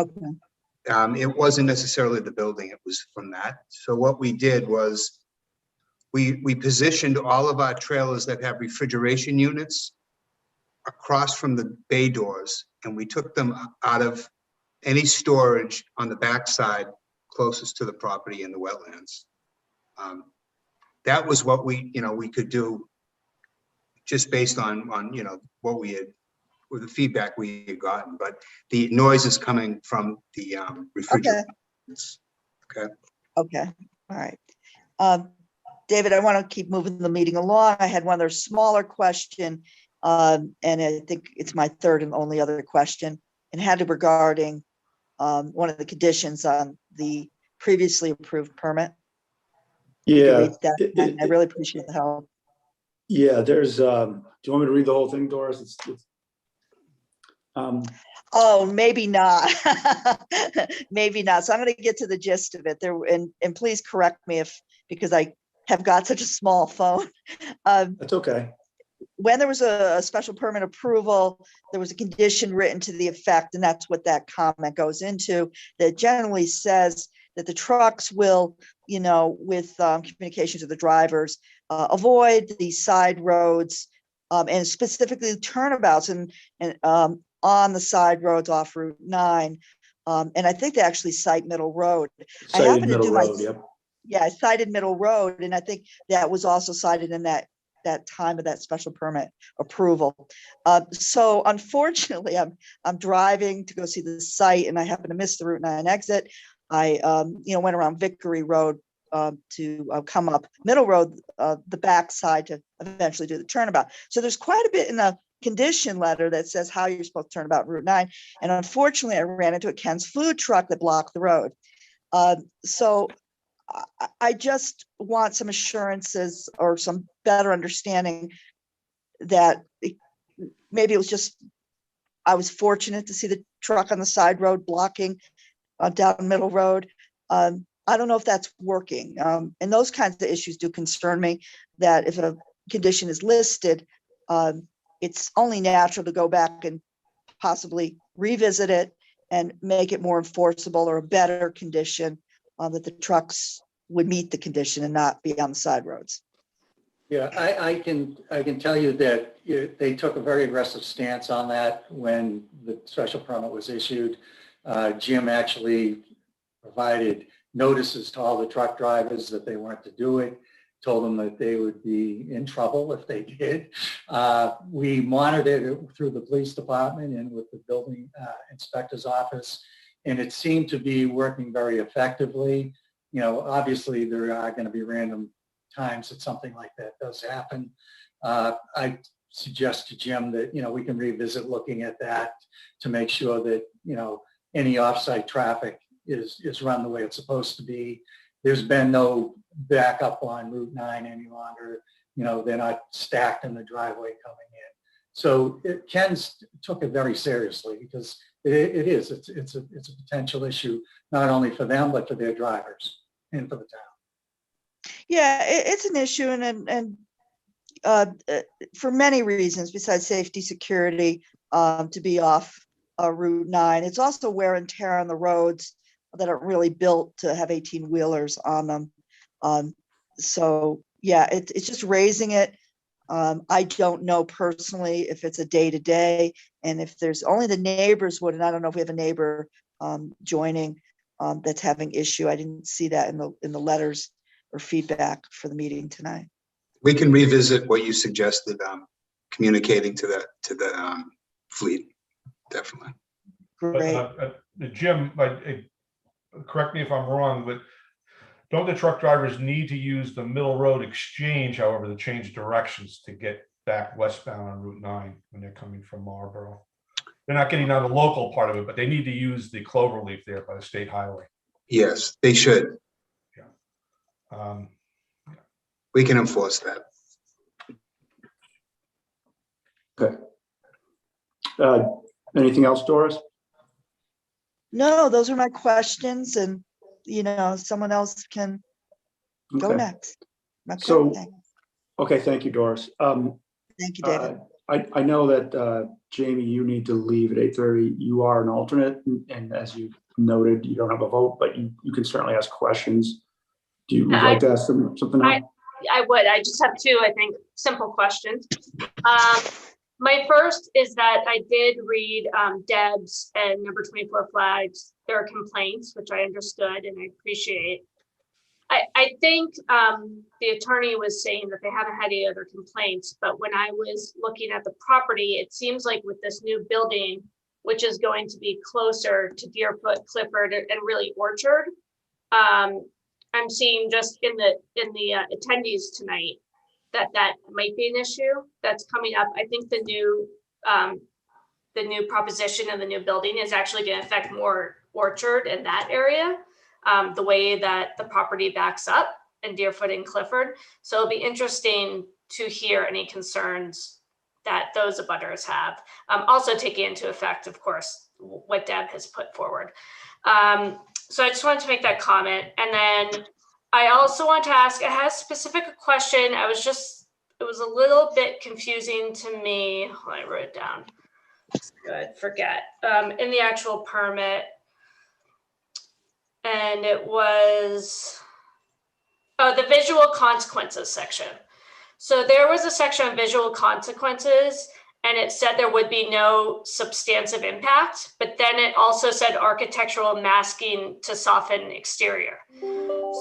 it wasn't necessarily the building, it was from that. So what we did was we positioned all of our trailers that have refrigeration units across from the bay doors, and we took them out of any storage on the backside closest to the property in the wetlands. That was what we could do just based on what we had, with the feedback we had gotten, but the noise is coming from the refrigerator. Okay. All right. David, I want to keep moving the meeting along. I had one other smaller question, and I think it's my third and only other question, and had to regarding one of the conditions on the previously approved permit. Yeah. I really appreciate the help. Yeah, there's, do you want me to read the whole thing, Doris? Oh, maybe not. Maybe not. So I'm going to get to the gist of it there, and please correct me because I have got such a small phone. That's okay. When there was a special permit approval, there was a condition written to the effect, and that's what that comment goes into, that generally says that the trucks will, with communication to the drivers, avoid the side roads, and specifically turnabouts and on the side roads off Route 9. And I think they actually cite Middle Road. Cited Middle Road, yep. Yeah, I cited Middle Road, and I think that was also cited in that time of that special permit approval. So unfortunately, I'm driving to go see the site, and I happen to miss the Route 9 exit. I went around Vickery Road to come up Middle Road, the back side, to eventually do the turnabout. So there's quite a bit in the condition letter that says how you're supposed to turn about Route 9. And unfortunately, I ran into a Ken's food truck that blocked the road. So I just want some assurances or some better understanding that maybe it was just, I was fortunate to see the truck on the side road blocking down Middle Road. I don't know if that's working. And those kinds of issues do concern me, that if a condition is listed, it's only natural to go back and possibly revisit it and make it more enforceable or a better condition, that the trucks would meet the condition and not be on the side roads. Yeah, I can tell you that they took a very aggressive stance on that when the special permit was issued. Jim actually provided notices to all the truck drivers that they weren't to do it, told them that they would be in trouble if they did. We monitored it through the police department and with the building inspector's office, and it seemed to be working very effectively. You know, obviously there are going to be random times that something like that does happen. I suggest to Jim that, you know, we can revisit looking at that to make sure that, you know, any off-site traffic is run the way it's supposed to be. There's been no backup on Route 9 any longer. You know, they're not stacked in the driveway coming in. So Ken took it very seriously, because it's a potential issue, not only for them, but for their drivers and for the town. Yeah, it's an issue, and for many reasons besides safety, security, to be off Route 9. It's also wear and tear on the roads that are really built to have 18-wheelers on them. So yeah, it's just raising it. I don't know personally if it's a day-to-day, and if there's only the neighbors would, and I don't know if we have a neighbor joining that's having issue. I didn't see that in the letters or feedback for the meeting tonight. We can revisit what you suggested, communicating to the fleet, definitely. Great. Jim, correct me if I'm wrong, but don't the truck drivers need to use the Middle Road exchange, however, to change directions to get back westbound on Route 9 when they're coming from Marlboro? They're not getting on the local part of it, but they need to use the cloverleaf there by the state highway. Yes, they should. Yeah. We can enforce that. Okay. Anything else, Doris? No, those are my questions, and you know, someone else can go Okay. next. Okay, So- thanks. Okay, thank you, Doris. Thank you, David. I know that Jamie, you need to leave at 8:30. You are an alternate, and as you noted, you don't have a vote, but you can certainly ask questions. Would you like to ask them something now? I would. I just have two, I think, simple questions. My first is that I did read Deb's and number 24 flags, their complaints, which I understood and I appreciate. I think the attorney was saying that they haven't had any other complaints, but when I was looking at the property, it seems like with this new building, which is going to be closer to Deerfoot, Clifford, and really Orchard, I'm seeing just in the attendees tonight that might be an issue that's coming up. I think the new proposition of the new building is actually going to affect more Orchard in that area, the way that the property backs up in Deerfoot and Clifford. So it'll be interesting to hear any concerns that those abutters have. Also taking into effect, of course, what Deb has put forward. So I just wanted to make that comment. And then I also want to ask, I had a specific question. It was a little bit confusing to me. I wrote it down. Good, forget. In the actual permit. And it was, the visual consequences section. So there was a section on visual consequences, and it said there would be no substantive impact, but then it also said architectural masking to soften exterior.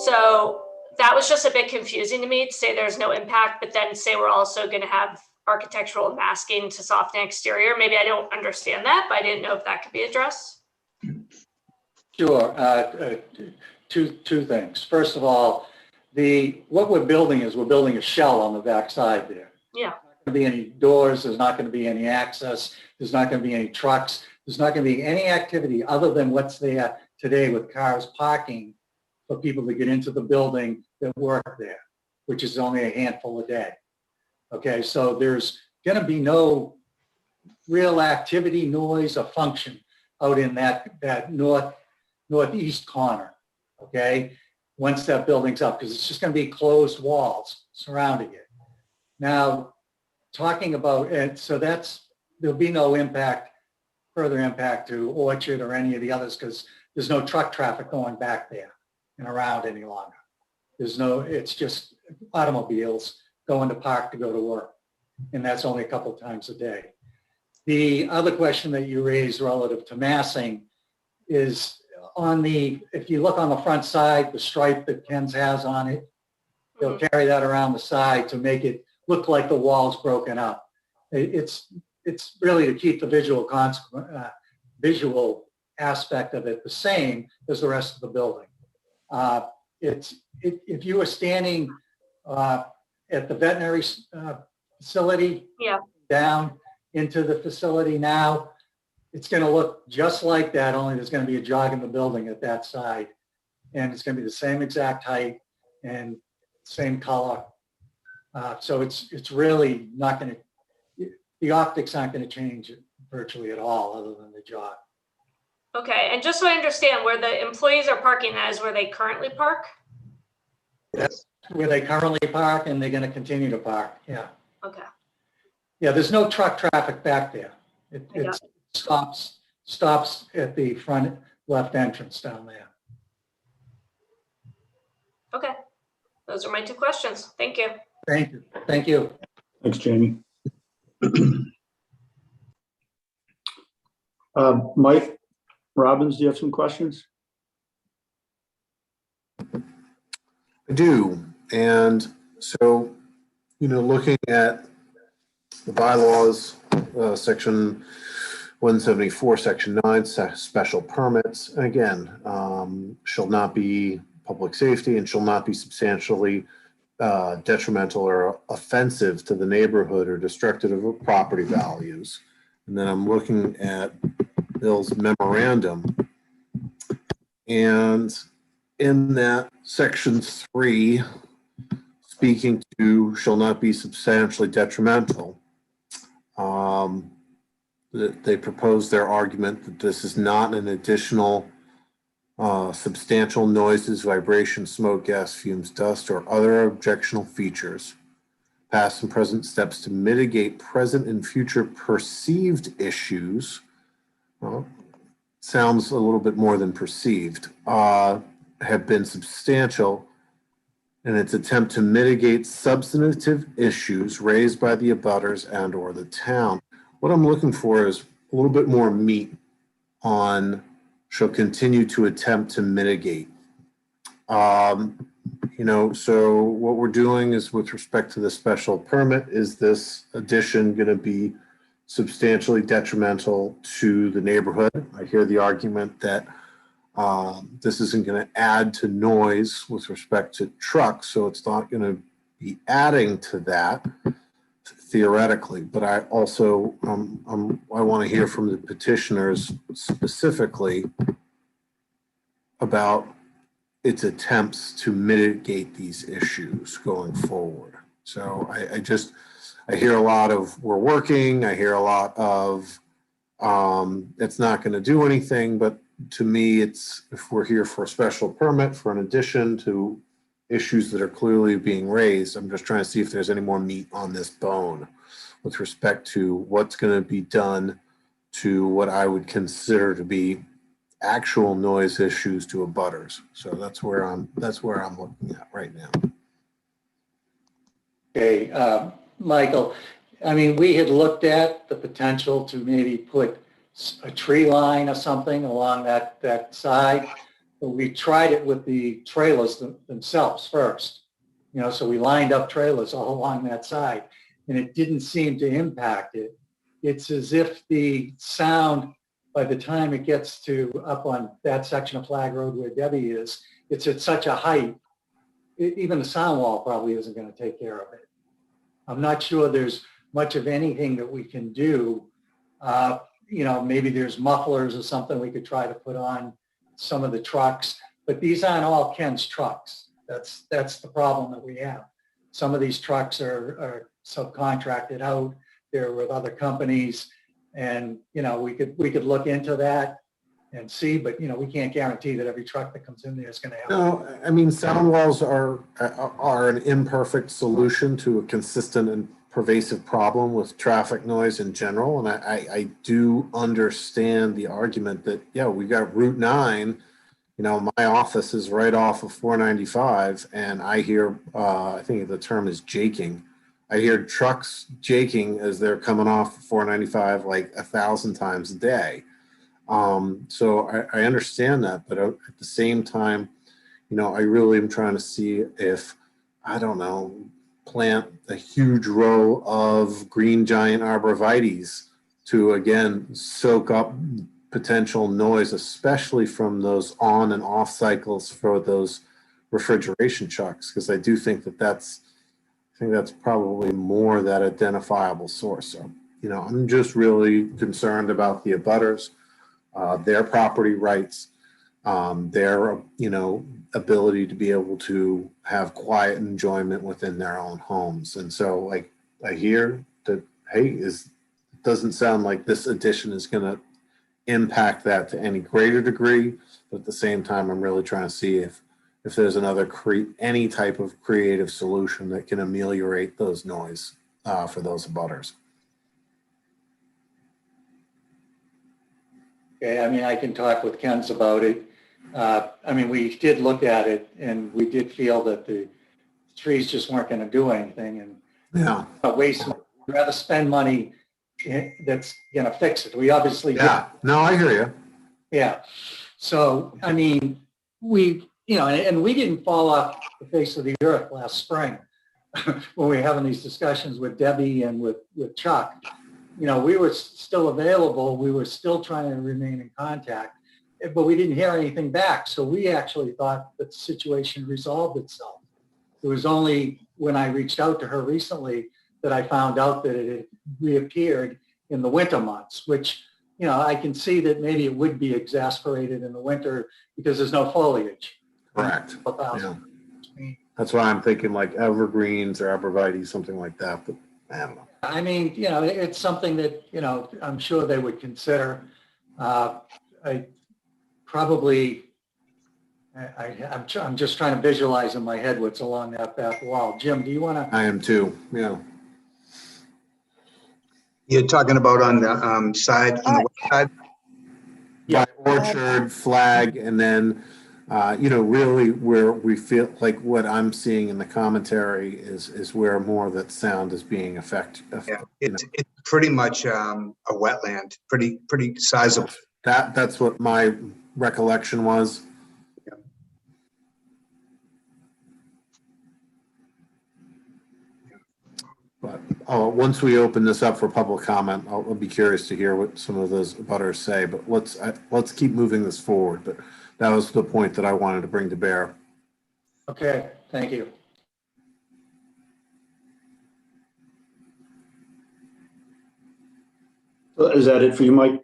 So that was just a bit confusing to me to say there's no impact, but then say we're also going to have architectural masking to soften exterior. Maybe I don't understand that, but I didn't know if that could be addressed. Sure. Two things. First of all, what we're building is we're building a shell on the back side there. Yeah. There's not going to be any doors. There's not going to be any access. There's not going to be any trucks. There's not going to be any activity other than what's there today with cars parking for people to get into the building that work there, which is only a handful a day. Okay, so there's going to be no real activity, noise, or function out in that northeast corner, okay, once that building's up, because it's just going to be closed walls surrounding it. Now, talking about it, so there'll be no further impact to Orchard or any of the others, because there's no truck traffic going back there and around any longer. It's just automobiles going to park to go to work, and that's only a couple of times a day. The other question that you raised relative to massing is if you look on the front side, the stripe that Ken's has on it, they'll carry that around the side to make it look like the wall's broken up. It's really to keep the visual aspect of it the same as the rest of the building. If you were standing at the veterinary facility, down into the facility now, it's going to look just like that, only there's going to be a jog in the building at that side, and it's going to be the same exact height and same color. So it's really not going to, the optics aren't going to change virtually at all, other than the jog. Okay, and just so I understand, where the employees are parking, that is where they currently park? That's where they currently park, and they're going to continue to park. Yeah. Okay. Yeah, there's no truck traffic back there. It stops at the front left entrance down there. Okay. Those are my two questions. Thank you. Thank you. Thank you. Thanks, Jamie. Mike Robbins, do you have some questions? I do. And so, looking at the bylaws, section 174, section 9, special permits, again, shall not be public safety and shall not be substantially detrimental or offensive to the neighborhood or destructive of property values. And then I'm looking at Bill's memorandum, and in that section 3, speaking to shall not be substantially detrimental, they propose their argument that this is not an additional substantial noises, vibration, smoke, gas, fumes, dust, or other objectionable features. Past and present steps to mitigate present and future perceived issues. Well, sounds a little bit more than perceived. Have been substantial in its attempt to mitigate substantive issues raised by the abutters and or the town. What I'm looking for is a little bit more meat on shall continue to attempt to mitigate. So what we're doing is, with respect to the special permit, is this addition going to be substantially detrimental to the neighborhood? I hear the argument that this isn't going to add to noise with respect to trucks, so it's not going to be adding to that theoretically. But I also I want to hear from the petitioners specifically about its attempts to mitigate these issues going forward. So I hear a lot of we're working. I hear a lot of it's not going to do anything. But to me, it's, if we're here for a special permit for an addition to issues that are clearly being raised, I'm just trying to see if there's any more meat on this bone with respect to what's going to be done to what I would consider to be actual noise issues to abutters. So that's where I'm looking at right now. Okay, Michael, I mean, we had looked at the potential to maybe put a tree line or something along that side, but we tried it with the trailers themselves first. So we lined up trailers all along that side, and it didn't seem to impact it. It's as if the sound, by the time it gets to up on that section of Flag Road where Debbie is, it's at such a height, even the sound wall probably isn't going to take care of it. I'm not sure there's much of anything that we can do. Maybe there's mufflers or something we could try to put on some of the trucks. but these aren't all Ken's trucks. That's the problem that we have. Some of these trucks are subcontracted out. They're with other companies, and we could look into that and see, but we can't guarantee that every truck that comes in there is going to have. No, I mean, sound walls are an imperfect solution to a consistent and pervasive problem with traffic noise in general. And I do understand the argument that, yeah, we got Route 9, my office is right off of 495, and I hear, I think the term is jaking. I hear trucks jaking as they're coming off 495 like 1,000 times a day. So I understand that, but at the same time, I really am trying to see if, I don't know, plant a huge row of green giant arborvitaes to, again, soak up potential noise, especially from those on and off cycles for those refrigeration trucks, because I do think that's probably more that identifiable source. So, I'm just really concerned about the abutters, their property rights, their, ability to be able to have quiet enjoyment within their own homes. And so, like, I hear that, hey, it doesn't sound like this addition is going to impact that to any greater degree. But at the same time, I'm really trying to see if there's any type of creative solution that can ameliorate those noise for those abutters. Okay, I mean, I can talk with Ken's about it. We did look at it, and we did feel that the trees just weren't going to do anything, and waste. We'd rather spend money that's going to fix it. We obviously No, I hear you. Yeah. So and we didn't fall off the face of the earth last spring when we were having these discussions with Debbie and with Chuck. We were still available. We were still trying to remain in contact, but we didn't hear anything back. So we actually thought that the situation resolved itself. It was only when I reached out to her recently that I found out that it had reappeared in the winter months, which, I can see that maybe it would be exasperated in the winter because there's no foliage. Correct. Yeah. That's why I'm thinking like evergreens or arborvitae, something like that, but I don't know. It's something that, I'm sure they would consider. I'm just trying to visualize in my head what's along that back wall. Jim, do you want to? I am too, yeah. You're talking about on the side, on the west side? Yeah, Orchard, Flag, and then, really where we feel like what I'm seeing in the commentary is where more of that sound is being affected. Yeah, it's pretty much a wetland, pretty sizable. That's what my recollection was. Yeah. But once we open this up for public comment, I'll be curious to hear what some of those abutters say. But let's keep moving this forward. But that was the point that I wanted to bring to bear. Okay, thank you. Is that it for you, Mike?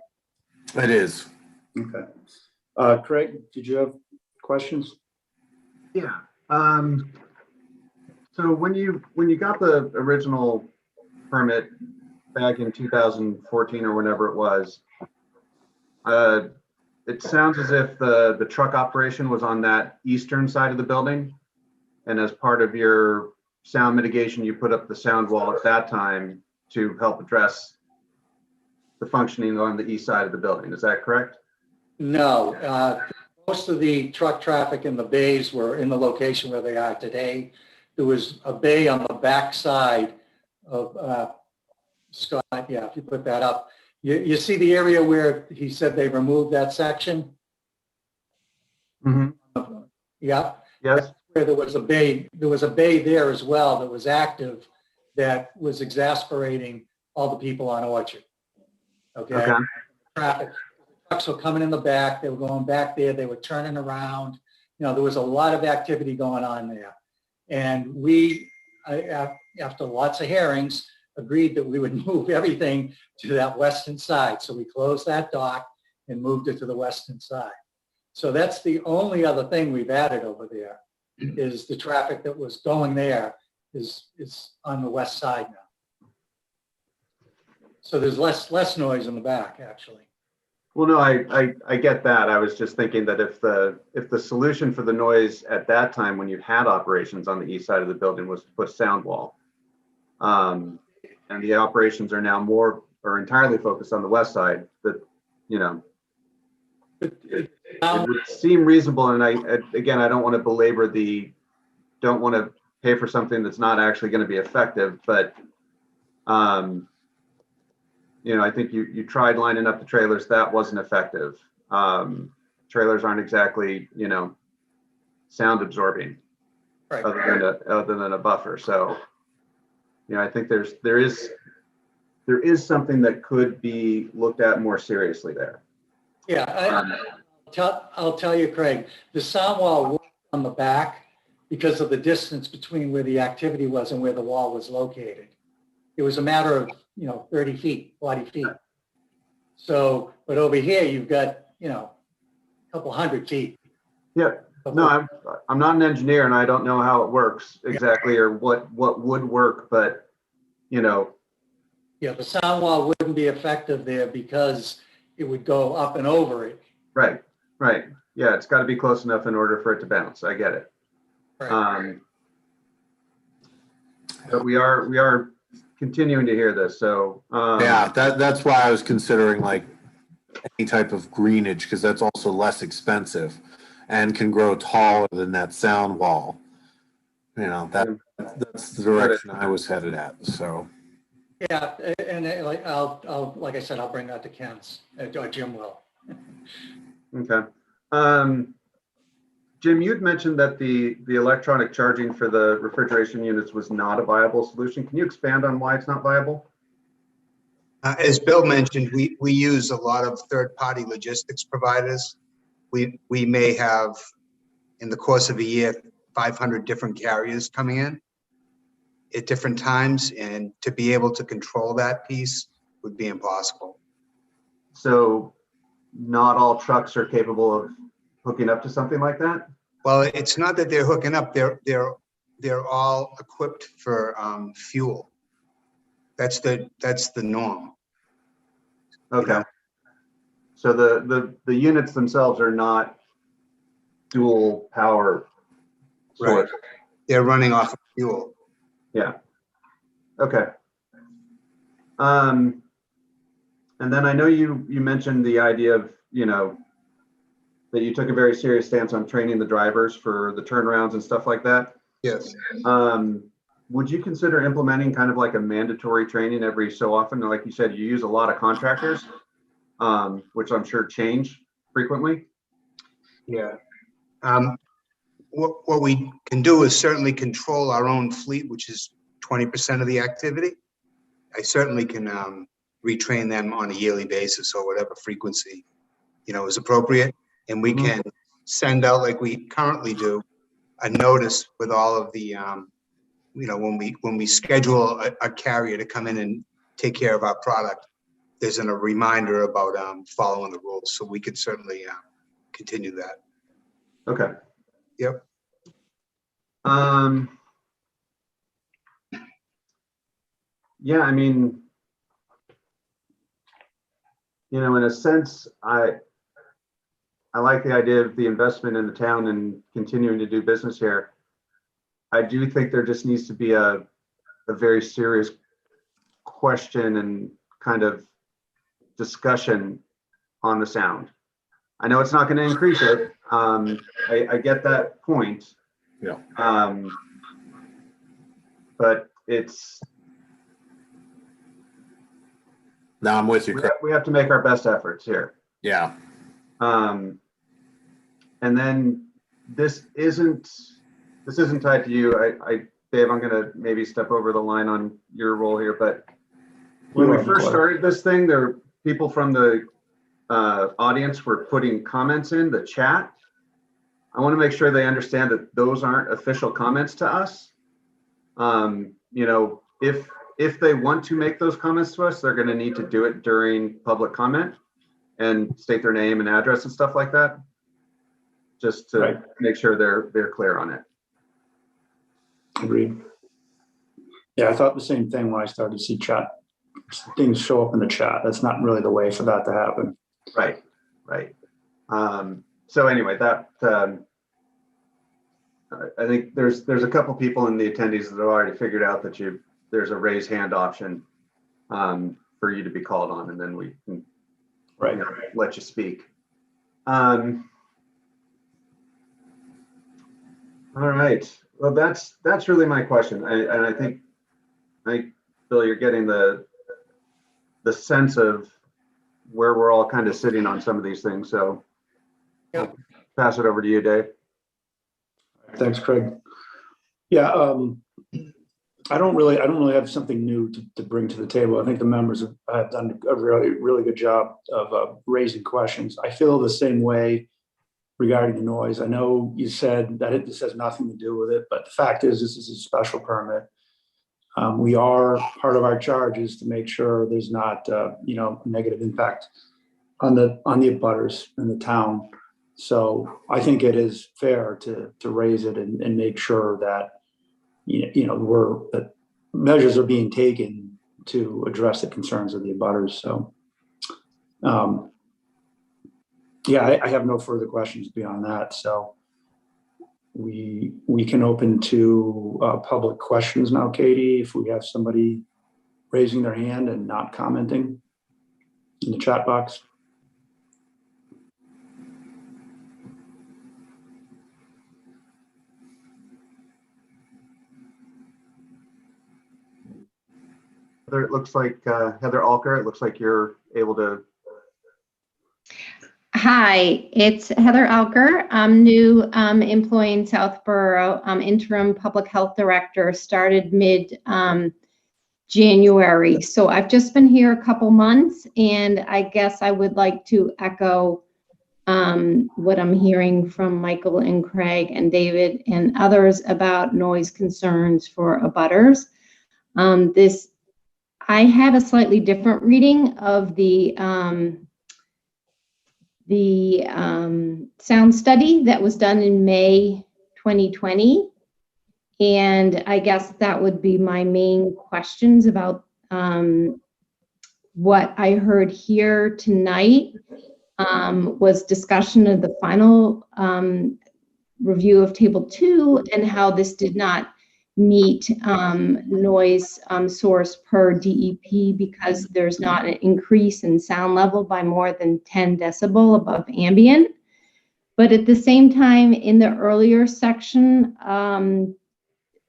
It is. Okay. Craig, did you have questions? Yeah. So when you got the original permit back in 2014 or whenever it was, it sounds as if the truck operation was on that eastern side of the building, and as part of your sound mitigation, you put up the sound wall at that time to help address the functioning on the east side of the building. Is that correct? No. Most of the truck traffic in the bays were in the location where they are today. There was a bay on the back side of Scott. Yeah, if you put that up, you see the area where he said they removed that section. Mm-hmm. Yeah. Yes. Where there was a bay. There was a bay there as well that was active, that was exasperating all the people on Orchard. Okay. Traffic. Trucks were coming in the back. They were going back there. They were turning around. There was a lot of activity going on there. And we, after lots of hearings, agreed that we would move everything to that western side. So we closed that dock and moved it to the western side. So that's the only other thing we've added over there, is the traffic that was going there is on the west side now. So there's less noise in the back, actually. Well, no, I get that. I was just thinking that if the solution for the noise at that time when you had operations on the east side of the building was to put sound wall, and the operations are now more or entirely focused on the west side, that, you know, it would seem reasonable. And again, I don't want to belabor don't want to pay for something that's not actually going to be effective, but you know, I think you tried lining up the trailers. That wasn't effective. Trailers aren't exactly, you know, sound absorbing, Right. other than a buffer. So, you know, I think there is something that could be looked at more seriously there. Yeah, I'll tell you, Craig, the sound wall worked on the back because of the distance between where the activity was and where the wall was located. It was a matter of, you know, 30 feet, 40 feet. So, but over here, you've got, you know, a couple 100 feet. Yeah. No, I'm not an engineer and I don't know how it works exactly or what would work, but, you know. Yeah, the sound wall wouldn't be effective there because it would go up and over it. Right, right. Yeah, it's got to be close enough in order for it to bounce. I get it. Right. But we are continuing to hear this. So Yeah, that's why I was considering like any type of greenage, because that's also less expensive and can grow taller than that sound wall. You know, that's the direction I was headed at. So Yeah, and like like I said, I'll bring that to Ken's, or Jim will. okay. Jim, you'd mentioned that the electronic charging for the refrigeration units was not a viable solution. Can you expand on why it's not viable? As Bill mentioned, we use a lot of third-party logistics providers. We may have, in the course of a year, 500 different carriers coming in at different times, and to be able to control that piece would be impossible. So not all trucks are capable of hooking up to something like that? Well, it's not that they're hooking up, they're all equipped for fuel. That's the norm. Okay. So the units themselves are not dual power source. Right. They're running off of fuel. Yeah. Okay. And then I know you mentioned the idea of, you know, that you took a very serious stance on training the drivers for the turnarounds and stuff like that. Yes. Would you consider implementing kind of like a mandatory training every so often? Like you said, you use a lot of contractors, which I'm sure change frequently. Yeah. What we can do is certainly control our own fleet, which is 20% of the activity. I certainly can retrain them on a yearly basis or whatever frequency, you know, is appropriate. And we can send out, like we currently do, a notice with all of the, you know, when we schedule a carrier to come in and take care of our product, there's a reminder about following the rules. So we could certainly continue that. Okay. Yep. Yeah, I mean, you know, in a sense, I like the idea of the investment in the town and continuing to do business here. I do think there just needs to be a very serious question and kind of discussion on the sound. I know it's not going to increase it. I get that point. Yeah. But it's. now I'm with you, Craig. We have to make our best efforts here. Yeah. And then this isn't tied to you. Dave, I'm gonna maybe step over the line on your role here, but when we first started this thing, there were people from the audience were putting comments in the chat. I want to make sure they understand that those aren't official comments to us. You know, if they want to make those comments to us, they're going to need to do it during public comment and state their name and address and stuff like that. just to Right. make sure they're clear on it. Agreed. Yeah, I thought the same thing when I started to see things show up in the chat. That's not really the way for that to happen. Right, right. So anyway, that I think there's a couple people in the attendees that have already figured out that there's a raise hand option for you to be called on, and then we can let you speak. All right. Well, that's really my question. And I think, Bill, you're getting the sense of where we're all kind of sitting on some of these things. So I'll pass it over to you, Dave. Thanks, Craig. Yeah, I don't really have something new to bring to the table. I think the members have done a really good job of raising questions. I feel the same way regarding the noise. I know you said that this has nothing to do with it, but the fact is this is a special permit. Part of our charge is to make sure there's not negative impact on the abutters in the town. So I think it is fair to raise it and make sure that that measures are being taken to address the concerns of the abutters. So I have no further questions beyond that. So we can open to public questions now, Katie, if we have somebody raising their hand and not commenting in the chat box. It looks like Heather Alker, it looks like you're able to. Hi, it's Heather Alker. I'm new employee in Southborough. I'm interim public health director, started mid January. So I've just been here a couple months, and I guess I would like to echo what I'm hearing from Michael and Craig and David and others about noise concerns for abutters. I had a slightly different reading of the sound study that was done in May 2020. And I guess that would be my main questions about what I heard here tonight was discussion of the final review of Table 2 and how this did not meet noise source per DEP because there's not an increase in sound level by more than 10 decibel above ambient. But at the same time, in the earlier section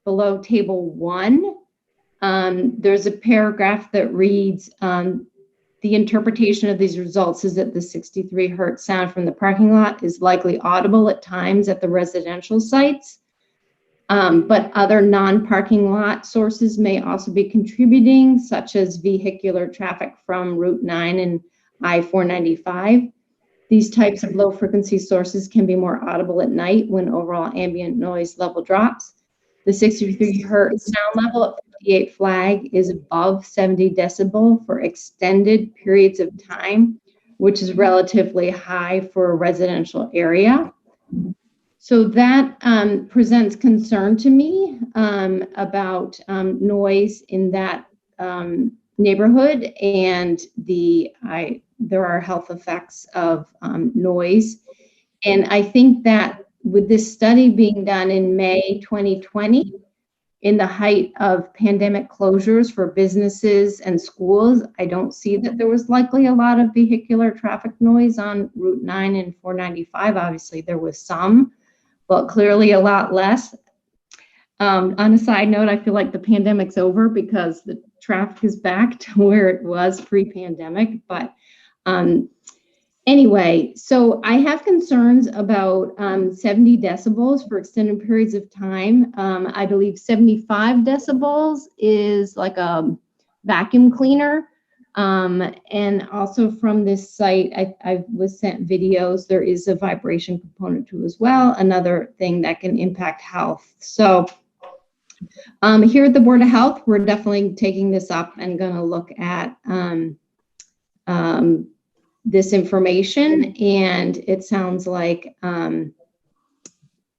below Table 1, there's a paragraph that reads, the interpretation of these results is that the 63 hertz sound from the parking lot is likely audible at times at the residential sites. But other non-parking lot sources may also be contributing, such as vehicular traffic from Route 9 and I-495. These types of low frequency sources can be more audible at night when overall ambient noise level drops. The 63 hertz sound level at 58 flag is above 70 decibel for extended periods of time, which is relatively high for a residential area. So that presents concern to me about noise in that neighborhood, and there are health effects of noise. And I think that with this study being done in May 2020, in the height of pandemic closures for businesses and schools, I don't see that there was likely a lot of vehicular traffic noise on Route 9 and 495. Obviously, there was some, but clearly a lot less. On a side note, I feel like the pandemic's over because the traffic is back to where it was pre-pandemic. But anyway, so I have concerns about 70 decibels for extended periods of time. I believe 75 decibels is like a vacuum cleaner. And also from this site, I was sent videos. There is a vibration component to as well, another thing that can impact health. So here at the Board of Health, we're definitely taking this up and going to look at this information. And it sounds like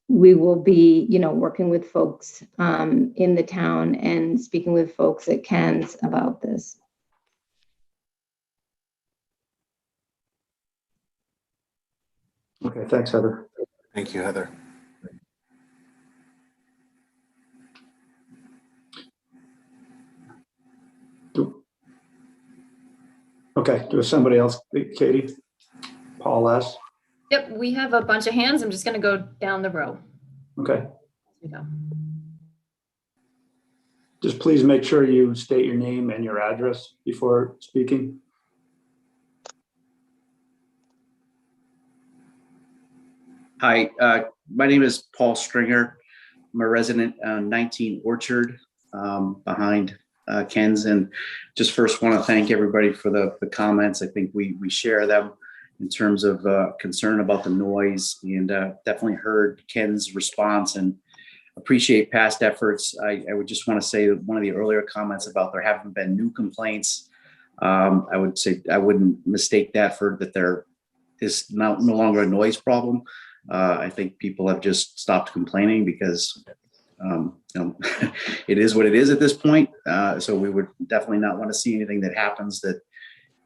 we will be, working with folks in the town and speaking with folks at Ken's about this. Okay, thanks, Heather. Thank you, Heather. Okay, do somebody else, Katie? Paul last? Yep, we have a bunch of hands. I'm just going to go down the row. Okay, Here we go. just please make sure you state your name and your address before speaking. Hi, my name is Paul Stringer. I'm a resident on 19 Orchard behind Ken's, and just first want to thank everybody for the comments. I think we share them in terms of concern about the noise, and definitely heard Ken's response and appreciate past efforts. I would just want to say that one of the earlier comments about there haven't been new complaints. I would say I wouldn't mistake that for that there is no longer a noise problem. I think people have just stopped complaining because it is what it is at this point. So we would definitely not want to see anything that happens that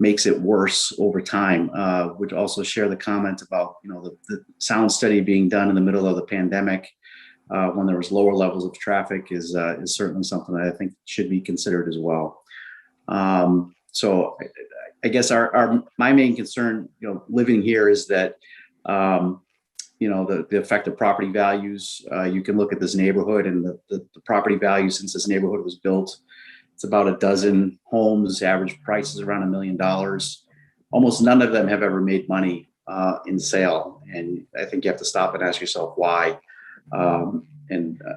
makes it worse over time. Would also share the comment about the sound study being done in the middle of the pandemic when there was lower levels of traffic is certainly something that I think should be considered as well. So I guess my main concern, living here is that the effect of property values. You can look at this neighborhood and the property value since this neighborhood was built. It's about a dozen homes, average price is around $1 million. Almost none of them have ever made money in sale. And I think you have to stop and ask yourself why.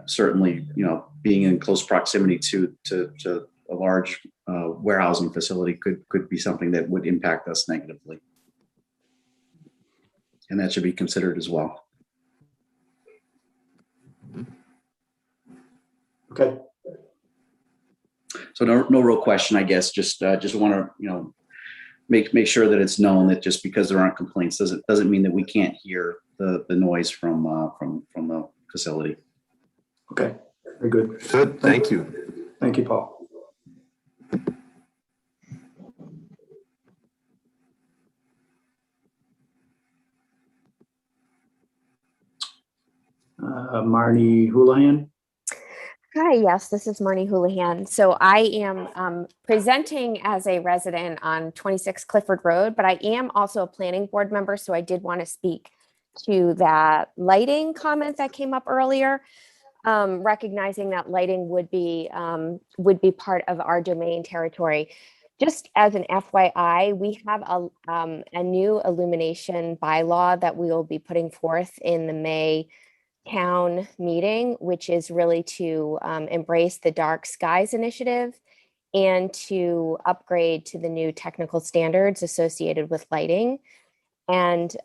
Certainly, being in close proximity to a large warehousing facility could be something that would impact us negatively. And that should be considered as well. Okay. So no real question, I guess. Just want to make sure that it's known that just because there aren't complaints doesn't mean that we can't hear the noise from the facility. Okay. Very good. Good. Thank you. Thank you, Paul. Marnie Houlihan. Hi, yes, this is Marnie Houlihan. So I am presenting as a resident on 26 Clifford Road, but I am also a planning board member. So I did want to speak to that lighting comment that came up earlier, recognizing that lighting would be part of our domain territory. Just as an FYI, we have a new illumination bylaw that we will be putting forth in the May town meeting, which is really to embrace the Dark Skies Initiative and to upgrade to the new technical standards associated with lighting. And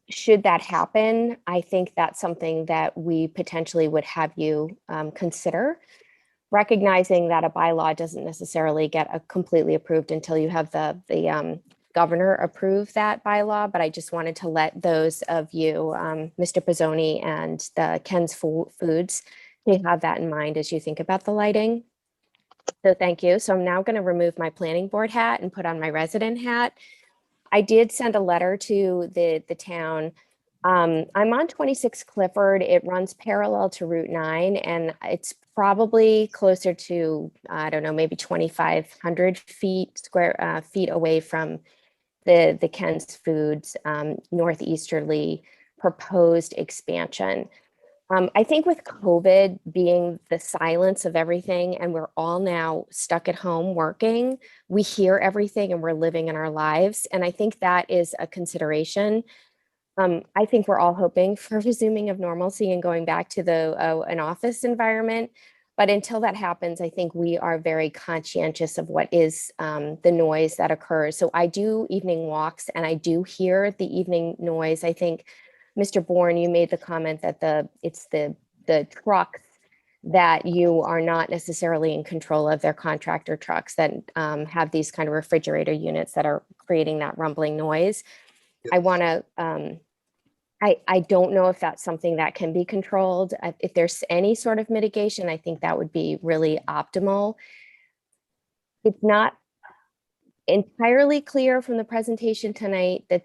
should that happen, I think that's something that we potentially would have you consider, recognizing that a bylaw doesn't necessarily get completely approved until you have the governor approve that bylaw. But I just wanted to let those of you, Mr. Pizzoni and the Ken's Foods, they have that in mind as you think about the lighting. So thank you. So I'm now going to remove my planning board hat and put on my resident hat. I did send a letter to the town. I'm on 26 Clifford. It runs parallel to Route 9, and it's probably closer to, I don't know, maybe 2,500 feet away from the Ken's Foods northeasterly proposed expansion. I think with COVID being the silence of everything, and we're all now stuck at home working, we hear everything and we're living in our lives. And I think that is a consideration. I think we're all hoping for resuming of normalcy and going back to an office environment. But until that happens, I think we are very conscientious of what is the noise that occurs. So I do evening walks and I do hear the evening noise. I think, Mr. Bourne, you made the comment that it's the trucks that you are not necessarily in control of. They're contractor trucks that have these kind of refrigerator units that are creating that rumbling noise. I want to I don't know if that's something that can be controlled. If there's any sort of mitigation, I think that would be really optimal. It's not entirely clear from the presentation tonight that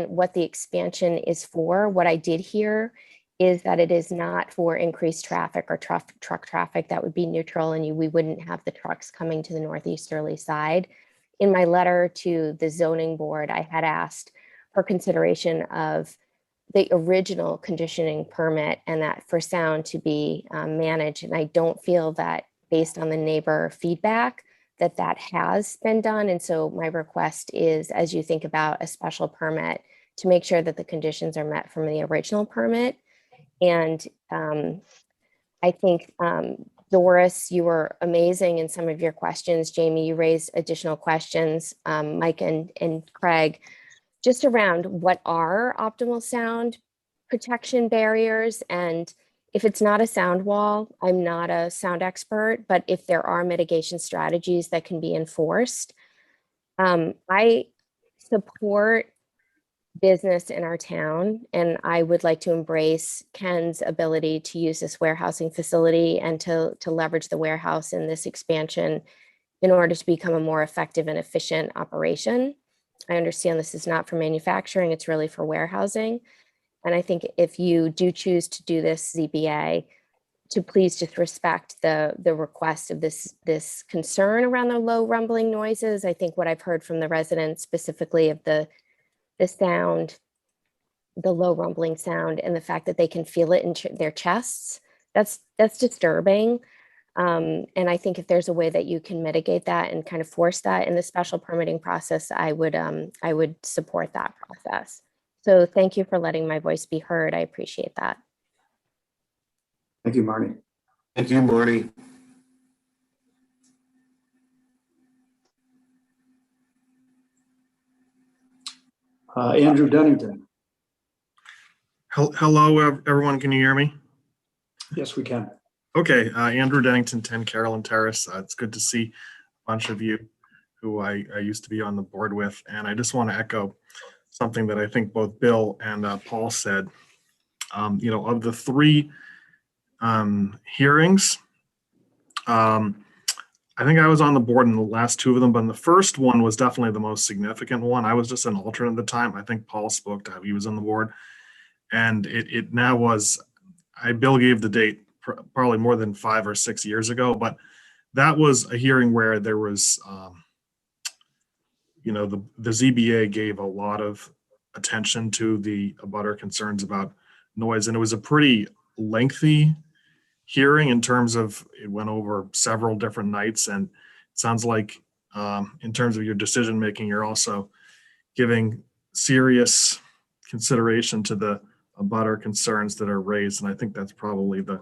what the expansion is for. What I did hear is that it is not for increased traffic or truck traffic. That would be neutral, and we wouldn't have the trucks coming to the northeasterly side. In my letter to the zoning board, I had asked for consideration of the original conditioning permit and that for sound to be managed. And I don't feel that, based on the neighbor feedback, that has been done. And so my request is, as you think about a special permit, to make sure that the conditions are met from the original permit. And I think, Doris, you were amazing in some of your questions. Jamie, you raised additional questions. Mike and Craig, just around what are optimal sound protection barriers. And if it's not a sound wall, I'm not a sound expert, but if there are mitigation strategies that can be enforced, I support business in our town, and I would like to embrace Ken's ability to use this warehousing facility and to leverage the warehouse in this expansion in order to become a more effective and efficient operation. I understand this is not for manufacturing, it's really for warehousing. And I think if you do choose to do this, ZBA, to please just respect the request of this concern around the low rumbling noises. I think what I've heard from the residents, specifically of the sound, the low rumbling sound, and the fact that they can feel it in their chests, that's disturbing. And I think if there's a way that you can mitigate that and kind of force that in the special permitting process, I would support that process. So thank you for letting my voice be heard. I appreciate that. Thank you, Marnie. Thank you, Marty. Andrew Dennington. Hello, everyone. Can you hear me? Yes, we can. Okay, Andrew Dennington, 10 Carolyn Terrace. It's good to see a bunch of you who I used to be on the board with. And I just want to echo something that I think both Bill and Paul said. Of the three hearings, I think I was on the board in the last two of them, but in the first one was definitely the most significant one. I was just an alternate at the time. I think Paul spoke to how he was on the board. And it now was, Bill gave the date probably more than 5 or 6 years ago, but that was a hearing where there was, the ZBA gave a lot of attention to the abutter concerns about noise. And it was a pretty lengthy hearing in terms of, it went over several different nights. And it sounds like in terms of your decision making, you're also giving serious consideration to the abutter concerns that are raised. And I think that's probably the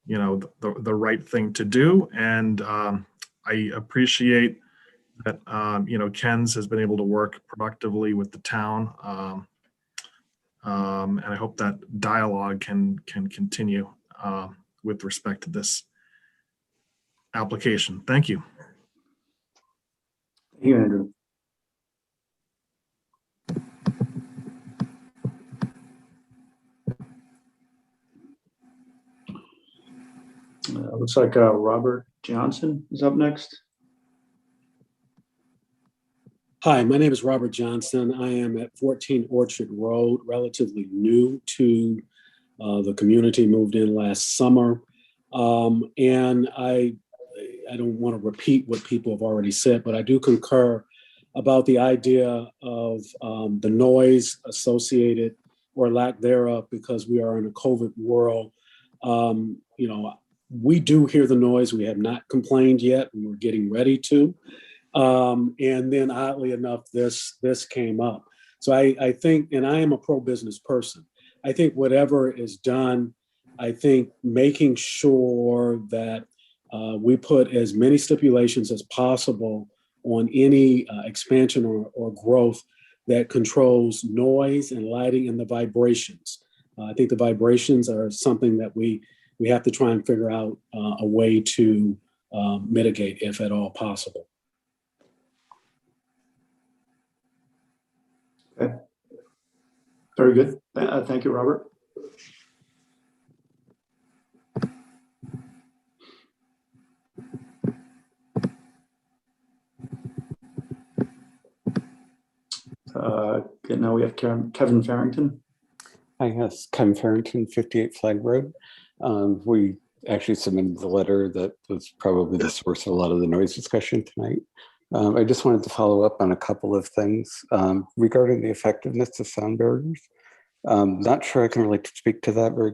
right thing to do. And I appreciate that, Ken's has been able to work productively with the town. And I hope that dialogue can continue with respect to this application. Thank you. Thank you, Andrew. Looks like Robert Johnson is up next. Hi, my name is Robert Johnson. I am at 14 Orchard Road, relatively new to the community, moved in last summer. And I don't want to repeat what people have already said, but I do concur about the idea of the noise associated or lack thereof, because we are in a COVID world. We do hear the noise. We have not complained yet, and we're getting ready to. And then oddly enough, this came up. So I think, and I am a pro-business person, I think whatever is done, I think making sure that we put as many stipulations as possible on any expansion or growth that controls noise and lighting and the vibrations. I think the vibrations are something that we have to try and figure out a way to mitigate, if at all possible. Okay. Very good. Thank you, Robert. Okay, now we have Kevin Farrington. Hi, yes, Kevin Farrington, 58 Flag Road. We actually submitted the letter that was probably the source of a lot of the noise discussion tonight. I just wanted to follow up on a couple of things regarding the effectiveness of sound barriers. Not sure I can really speak to that very,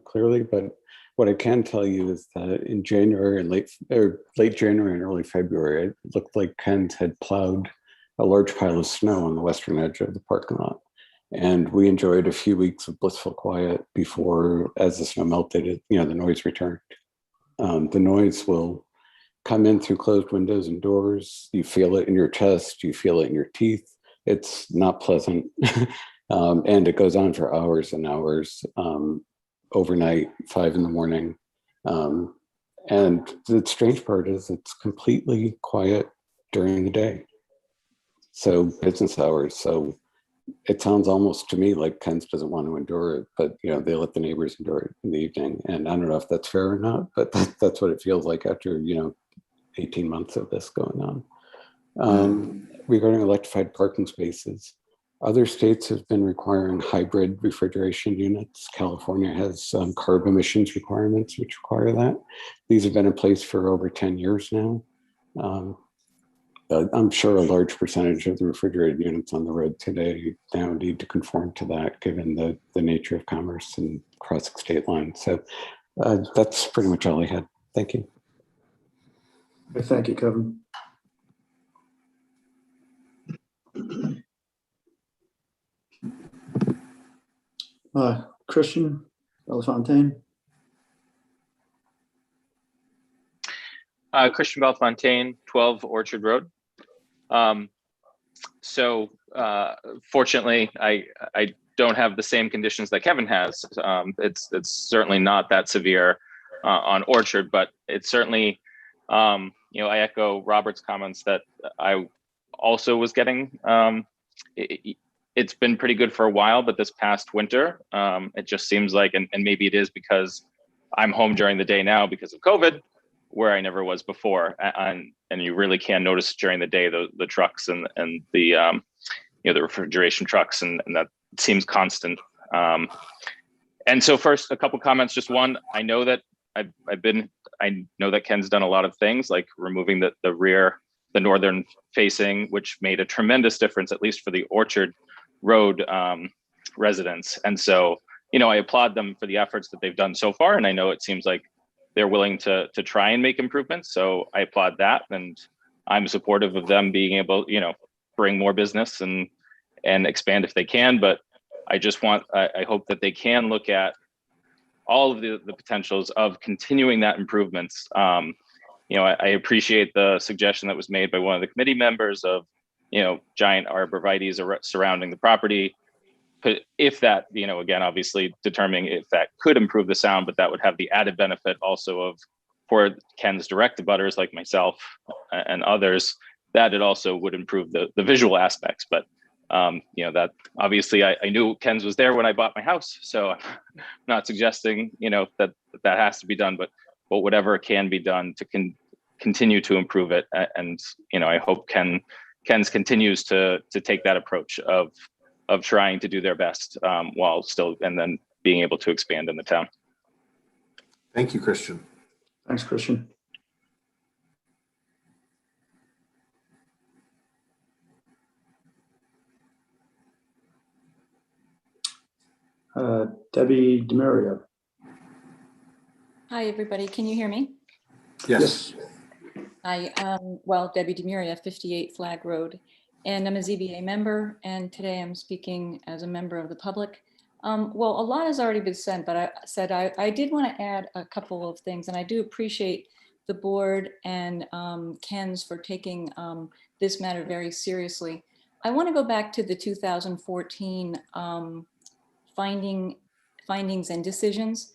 clearly, but what I can tell you is that in January and late January and early February, it looked like Ken's had plowed a large pile of snow on the western edge of the parking lot. And we enjoyed a few weeks of blissful quiet before, as the snow melted, the noise returned. The noise will come in through closed windows and doors. You feel it in your chest, you feel it in your teeth. It's not pleasant. And it goes on for hours and hours, overnight, 5 a.m. And the strange part is it's completely quiet during the day. So business hours. So it sounds almost to me like Ken's doesn't want to endure it, but they let the neighbors endure it in the evening. And I don't know if that's fair or not, but that's what it feels like after 18 months of this going on. Regarding electrified parking spaces, other states have been requiring hybrid refrigeration units. California has carb emissions requirements which require that. These have been in place for over 10 years now. I'm sure a large percentage of the refrigerated units on the road today now need to conform to that, given the nature of commerce and crossing state lines. So that's pretty much all I had. Thank you. Thank you, Kevin. Christian Bellefontaine. Christian Bellefontaine, 12 Orchard Road. Fortunately, I don't have the same conditions that Kevin has. It's certainly not that severe on Orchard, but it's certainly, I echo Robert's comments that I also was getting. It's been pretty good for a while, but this past winter, it just seems like, and maybe it is because I'm home during the day now because of COVID, where I never was before, and you really can notice during the day the trucks and the the refrigeration trucks, and that seems constant. And so first, a couple comments. Just one, I know that I know that Ken's done a lot of things like removing the rear, the northern facing, which made a tremendous difference, at least for the Orchard Road residents. And so I applaud them for the efforts that they've done so far, and I know it seems like they're willing to try and make improvements. So I applaud that. And I'm supportive of them being able, bring more business and expand if they can. But I just I hope that they can look at all of the potentials of continuing that improvements. I appreciate the suggestion that was made by one of the committee members of, giant arborvitaes surrounding the property. But if that, again, obviously determining if that could improve the sound, but that would have the added benefit also of, for Ken's direct abutters like myself and others, that it also would improve the visual aspects. But, that obviously I knew Ken's was there when I bought my house. So I'm not suggesting, that has to be done, but whatever can be done to continue to improve it. And, I hope Ken's continues to take that approach of trying to do their best while still, and then being able to expand in the town. Thank you, Christian. Thanks, Christian. Debbie DeMaria. Hi, everybody. Can you hear me? Yes. Hi, Debbie DeMaria, 58 Flag Road, and I'm a ZBA member, and today I'm speaking as a member of the public. A lot has already been said, but I did want to add a couple of things, and I do appreciate the board and Ken's for taking this matter very seriously. I want to go back to the 2014 findings and decisions.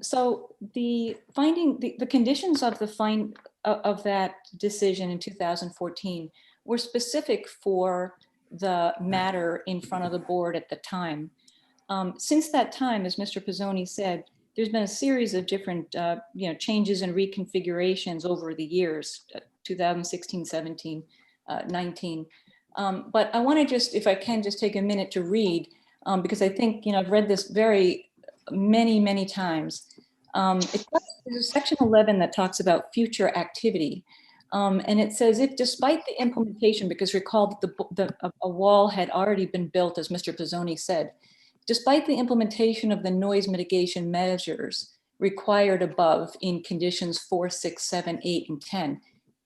So the conditions of of that decision in 2014 were specific for the matter in front of the board at the time. Since that time, as Mr. Pizzoni said, there's been a series of different changes and reconfigurations over the years, 2016, 17, 19. But I want to just, if I can, just take a minute to read, because I think, I've read this many times. There's section 11 that talks about future activity. And it says, if despite the implementation, because recall that a wall had already been built, as Mr. Pizzoni said, despite the implementation of the noise mitigation measures required above in conditions 4, 6, 7, 8, and 10.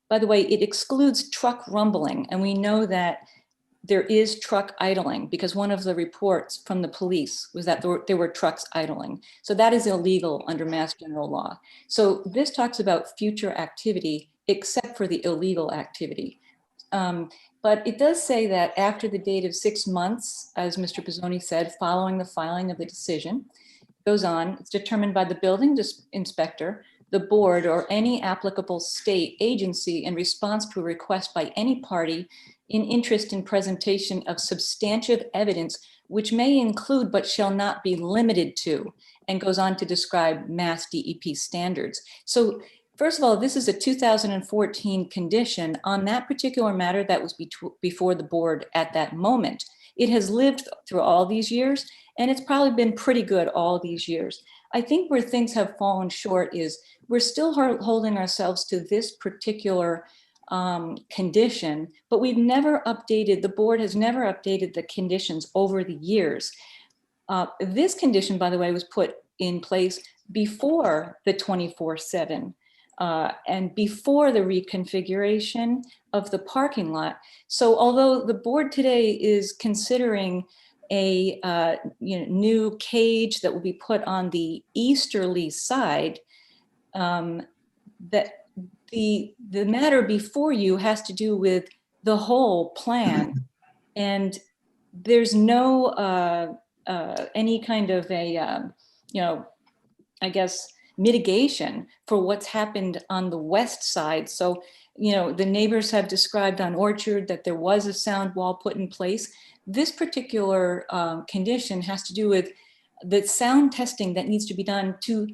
By the way, it excludes truck rumbling. And we know that there is truck idling because one of the reports from the police was that there were trucks idling. So that is illegal under Mass General Law. So this talks about future activity, except for the illegal activity. But it does say that after the date of 6 months, as Mr. Pizzoni said, following the filing of the decision, goes on, it's determined by the building inspector, the board, or any applicable state agency in response to a request by any party in interest in presentation of substantive evidence, which may include but shall not be limited to, and goes on to describe Mass DEP standards. So first of all, this is a 2014 condition on that particular matter that was before the board at that moment. It has lived through all these years, and it's probably been pretty good all these years. I think where things have fallen short is we're still holding ourselves to this particular condition, but we've never updated, the board has never updated the conditions over the years. This condition, by the way, was put in place before the 24/7 and before the reconfiguration of the parking lot. So although the board today is considering a new cage that will be put on the easterly side, that the matter before you has to do with the whole plan, and there's no any kind of a I guess mitigation for what's happened on the west side. So the neighbors have described on Orchard that there was a sound wall put in place. This particular condition has to do with the sound testing that needs to be done to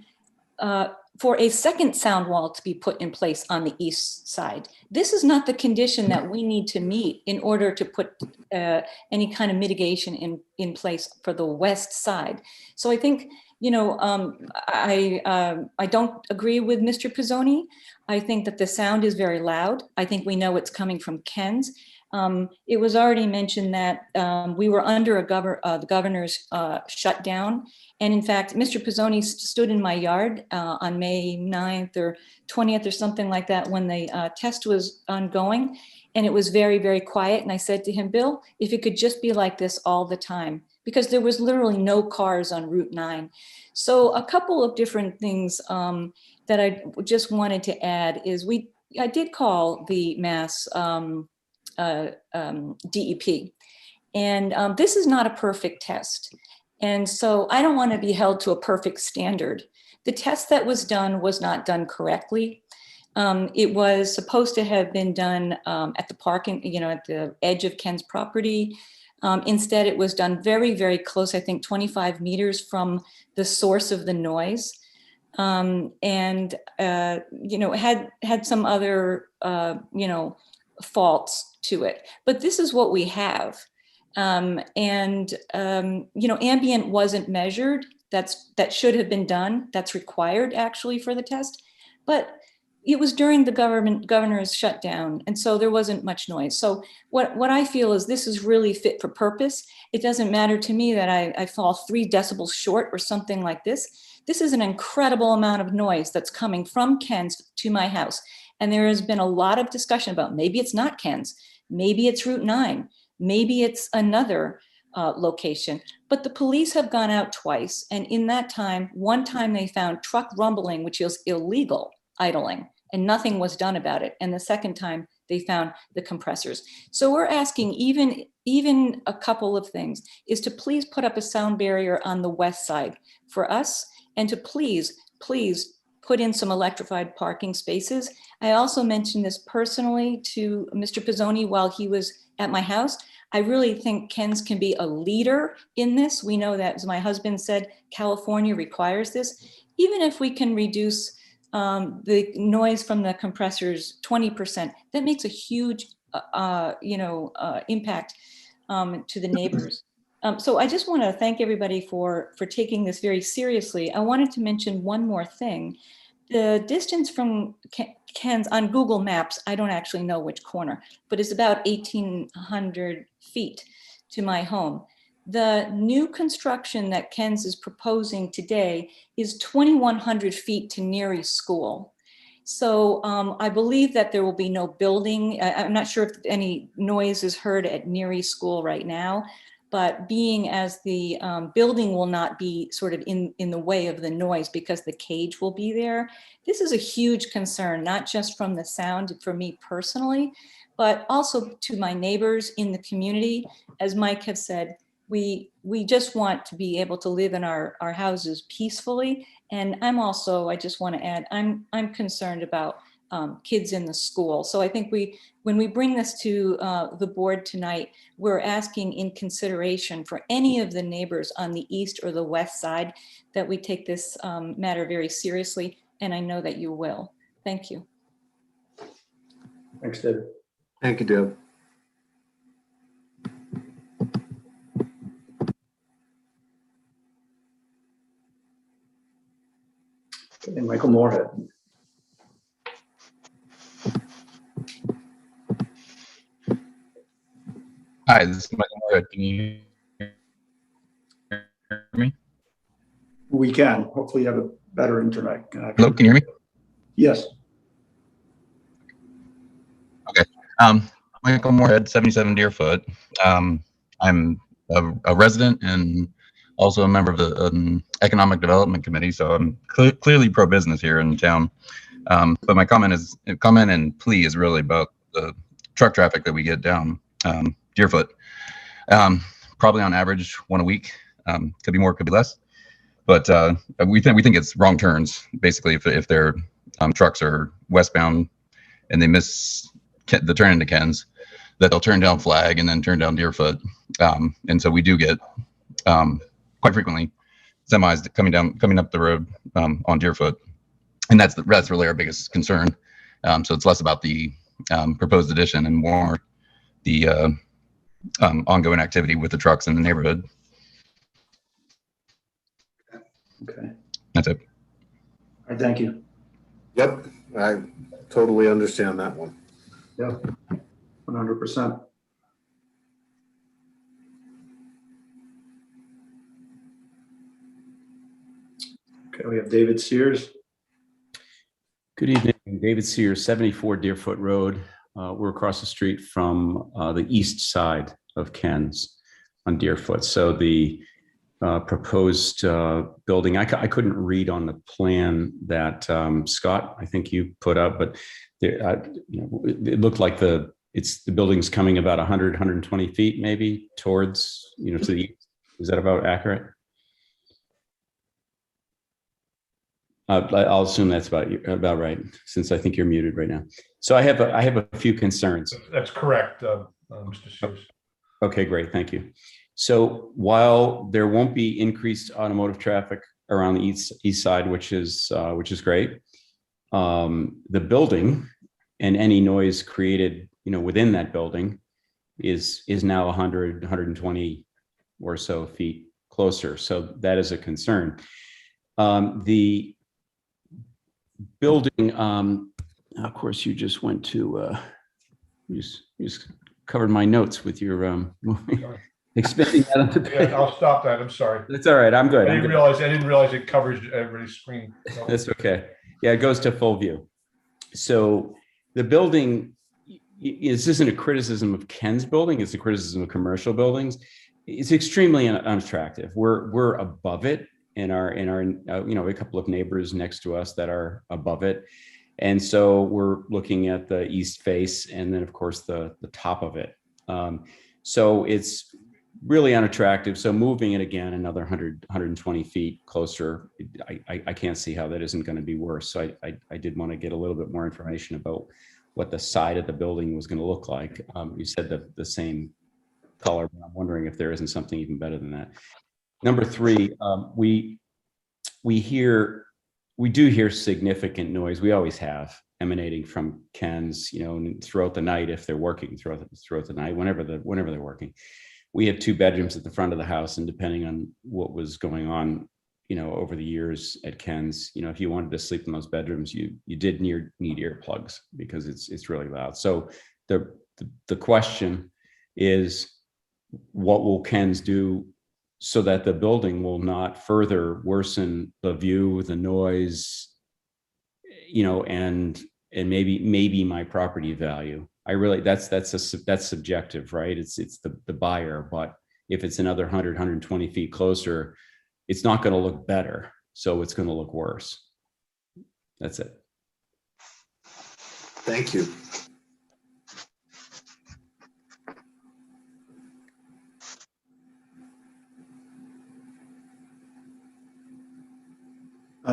for a second sound wall to be put in place on the east side. This is not the condition that we need to meet in order to put any kind of mitigation in place for the west side. So I think, I don't agree with Mr. Pizzoni. I think that the sound is very loud. I think we know it's coming from Ken's. It was already mentioned that we were under the governor's shutdown. And in fact, Mr. Pizzoni stood in my yard on May 9th or 20th or something like that when the test was ongoing. And it was very, very quiet. And I said to him, Bill, if it could just be like this all the time, because there was literally no cars on Route 9. So a couple of different things that I just wanted to add is I did call the Mass DEP. And this is not a perfect test. And so I don't want to be held to a perfect standard. The test that was done was not done correctly. It was supposed to have been done at the parking, at the edge of Ken's property. Instead, it was done very, very close, I think 25 meters from the source of the noise. And had some other, faults to it. But this is what we have. Ambient wasn't measured. That should have been done. That's required actually for the test. But it was during the governor's shutdown, and so there wasn't much noise. So what I feel is this is really fit for purpose. It doesn't matter to me that I fall 3 decibels short or something like this. This is an incredible amount of noise that's coming from Ken's to my house. And there has been a lot of discussion about maybe it's not Ken's, maybe it's Route 9, maybe it's another location. But the police have gone out twice. And in that time, one time they found truck rumbling, which is illegal idling, and nothing was done about it. And the second time they found the compressors. So we're asking even a couple of things is to please put up a sound barrier on the west side for us, and to please put in some electrified parking spaces. I also mentioned this personally to Mr. Pizzoni while he was at my house. I really think Ken's can be a leader in this. We know that, as my husband said, California requires this. Even if we can reduce the noise from the compressors 20%, that makes a huge impact to the neighbors. So I just want to thank everybody for taking this very seriously. I wanted to mention one more thing. The distance from Ken's on Google Maps, I don't actually know which corner, but it's about 1,800 feet to my home. The new construction that Ken's is proposing today is 2,100 feet to Neary School. So I believe that there will be no building. I'm not sure if any noise is heard at Neary School right now, but being as the building will not be sort of in the way of the noise because the cage will be there. This is a huge concern, not just from the sound for me personally, but also to my neighbors in the community. As Mike has said, we just want to be able to live in our houses peacefully. And I just want to add, I'm concerned about kids in the school. So I think when we bring this to the board tonight, we're asking in consideration for any of the neighbors on the east or the west side that we take this matter very seriously. And I know that you will. Thank you. Thanks, David. Thank you, Deb. Okay, Michael Moorhead. Hi, this is Michael Moorhead. Can you hear me? We can. Hopefully you have a better internet connection. Hello, can you hear me? Yes. Okay. Michael Moorhead, 77 Deerfoot. I'm a resident and also a member of the Economic Development Committee, so I'm clearly pro-business here in town. But my comment and plea is really about the truck traffic that we get down Deerfoot. Probably on average one a week. Could be more, could be less. But we think it's wrong turns. Basically, if their trucks are westbound and they miss the turn into Ken's, that they'll turn down Flag and then turn down Deerfoot. And so we do get quite frequently semis coming up the road on Deerfoot, and that's really our biggest concern. So it's less about the proposed addition and more the ongoing activity with the trucks in the neighborhood. Okay. That's it. All right, thank you. Yep, I totally understand that one. Yep, 100%. Okay, we have David Sears. Good evening, David Sears, 74 Deerfoot Road. We're across the street from the east side of Ken's on Deerfoot. So the proposed building, I couldn't read on the plan that Scott, I think you put up, but there, it looked like the building's coming about 100, 120 feet maybe towards, to the east. Is that about accurate? I'll assume that's about right, since I think you're muted right now. So I have a few concerns. That's correct, Mr. Sears. Okay, great, thank you. So while there won't be increased automotive traffic around the east side, which is great, the building and any noise created, within that building is now 100, 120 or so feet closer. So that is a concern. The building, of course, you just went to, you just covered my notes with your expanding that onto page. Yeah, I'll stop that. I'm sorry. That's all right. I'm good. I didn't realize it covers everybody's screen. So. That's okay. Yeah, it goes to full view. So the building, this isn't a criticism of Ken's building. It's a criticism of commercial buildings. It's extremely unattractive. We're above it. In our a couple of neighbors next to us that are above it, and so we're looking at the east face and then of course the top of it. So it's really unattractive. So moving it again another 100, 120 feet closer, I can't see how that isn't going to be worse. So I did want to get a little bit more information about what the side of the building was going to look like. You said the same color, but I'm wondering if there isn't something even better than that. Number three, we do hear significant noise. We always have, emanating from Ken's, and throughout the night if they're working throughout the night, whenever they're working. We have 2 bedrooms at the front of the house, and depending on what was going on, over the years at Ken's, if you wanted to sleep in those bedrooms, you did need earplugs because it's really loud. So the question is, what will Ken's do so that the building will not further worsen the view, the noise, and maybe my property value? I really, that's subjective, right? It's the buyer, but if it's another 100, 120 feet closer, it's not going to look better. So it's going to look worse. That's it. Thank you.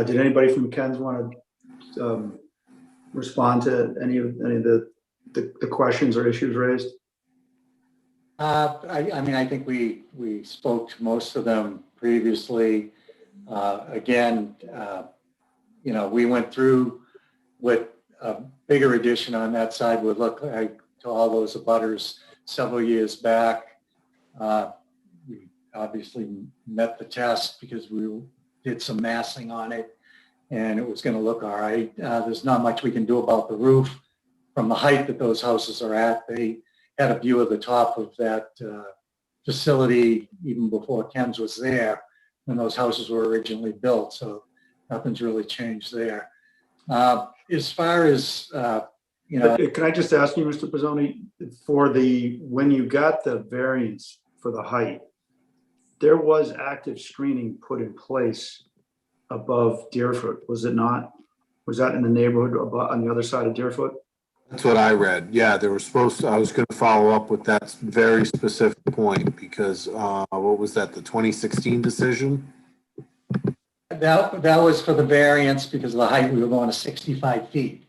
Did anybody from Ken's want to respond to any of the questions or issues raised? I mean, I think we spoke to most of them previously. Again, we went through what a bigger addition on that side would look like to all those abutters several years back. We obviously met the test because we did some massing on it and it was going to look all right. There's not much we can do about the roof from the height that those houses are at. They had a view of the top of that facility even before Ken's was there when those houses were originally built. So nothing's really changed there. As far as, Can I just ask you, Mr. Pizzoni, when you got the variance for the height, there was active screening put in place above Deerfoot, was it not? Was that in the neighborhood on the other side of Deerfoot? That's what I read. Yeah, I was going to follow up with that very specific point because what was that, the 2016 decision? That was for the variance because of the height. We were going to 65 feet.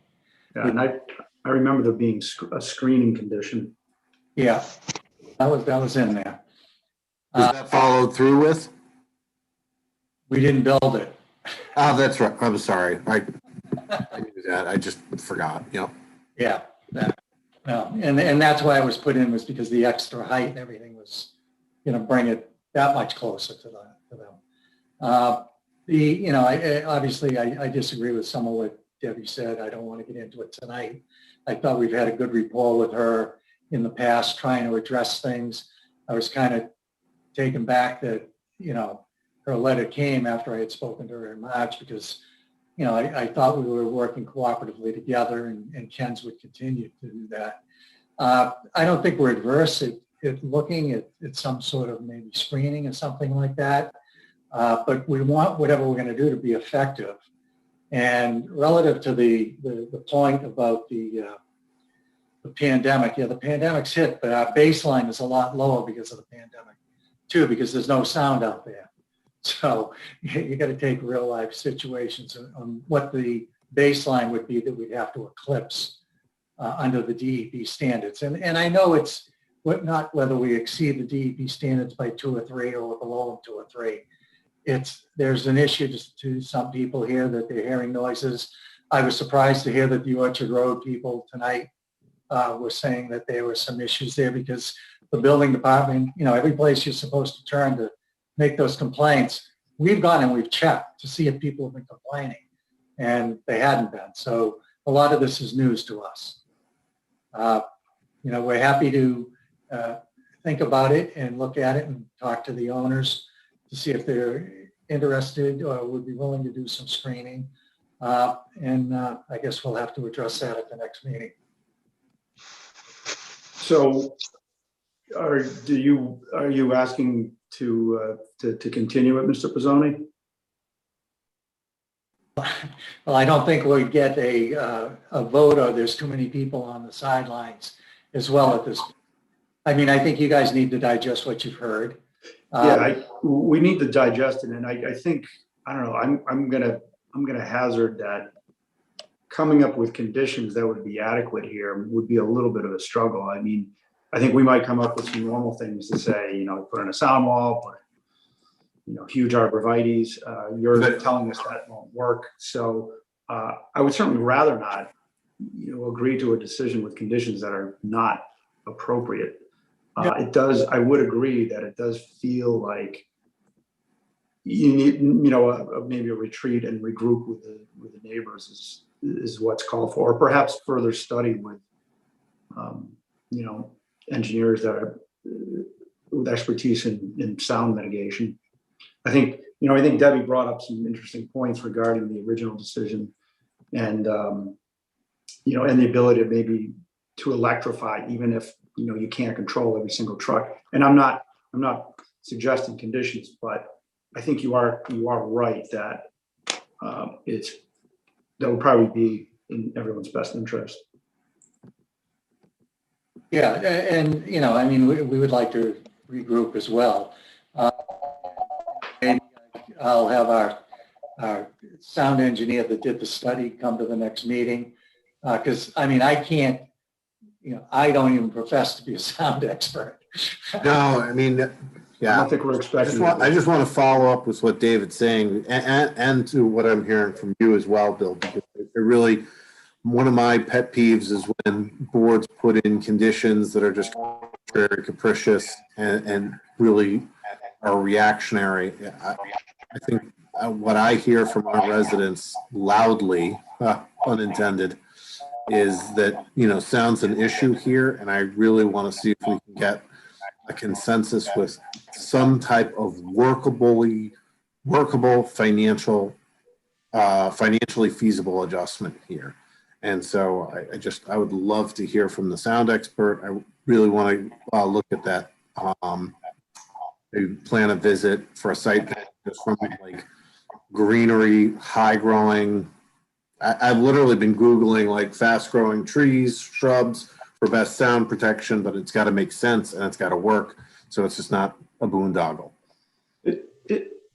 Yeah, and I remember there being a screening condition. Yeah, that was in there. Was that followed through with? We didn't build it. Oh, that's right. I'm sorry. I knew that. I just forgot. Yep. Yeah. No, and that's why it was put in, was because the extra height and everything was going to bring it that much closer to them. Obviously I disagree with some of what Debbie said. I don't want to get into it tonight. I thought we've had a good rapport with her in the past, trying to address things. I was kind of taken back that, her letter came after I had spoken to her in March because, I thought we were working cooperatively together and Ken's would continue to do that. I don't think we're adverse at looking at some sort of maybe screening or something like that. But we want whatever we're going to do to be effective. And relative to the point about the pandemic, the pandemic's hit, but our baseline is a lot lower because of the pandemic too, because there's no sound out there. So you got to take real life situations on what the baseline would be that we'd have to eclipse under the DEP standards. And I know it's not whether we exceed the DEP standards by 2 or 3 or below them 2 or 3. There's an issue to some people here that they're hearing noises. I was surprised to hear that the Orchard Road people tonight were saying that there were some issues there because the building department, every place you're supposed to turn to make those complaints, we've gone and we've checked to see if people have been complaining, and they hadn't been. So a lot of this is news to us. We're happy to think about it and look at it and talk to the owners to see if they're interested or would be willing to do some screening. And I guess we'll have to address that at the next meeting. So are you asking to continue it, Mr. Pizzoni? Well, I don't think we'll get a vote or there's too many people on the sidelines as well at this. I mean, I think you guys need to digest what you've heard. We need to digest it, and I think, I don't know, I'm gonna hazard that coming up with conditions that would be adequate here would be a little bit of a struggle. I mean, I think we might come up with some normal things to say, put in a sound wall, put, huge arborvitaes. You're telling us that won't work. So I would certainly rather not, agree to a decision with conditions that are not appropriate. I would agree that it does feel like you need, maybe a retreat and regroup with the neighbors is what's called for, or perhaps further study with, engineers that are with expertise in sound mitigation. I think Debbie brought up some interesting points regarding the original decision and, and the ability to maybe to electrify, even if, you can't control every single truck. And I'm not suggesting conditions, but I think you are right that that would probably be in everyone's best interest. Yeah, and we would like to regroup as well. And I'll have our sound engineer that did the study come to the next meeting, because I can't, I don't even profess to be a sound expert. No, yeah. I don't think we're expecting. I just want to follow up with what David's saying and to what I'm hearing from you as well, Bill, because it really, one of my pet peeves is when boards put in conditions that are just very capricious and really are reactionary. I think what I hear from our residents loudly, unintended, is that, sound's an issue here, and I really want to see if we can get a consensus with some type of workable, financially feasible adjustment here. And so I would love to hear from the sound expert. I really want to look at that, maybe plan a visit for a site that's from like greenery, high growing. I've literally been Googling like fast growing trees, shrubs for best sound protection, but it's got to make sense and it's got to work. So it's just not a boondoggle.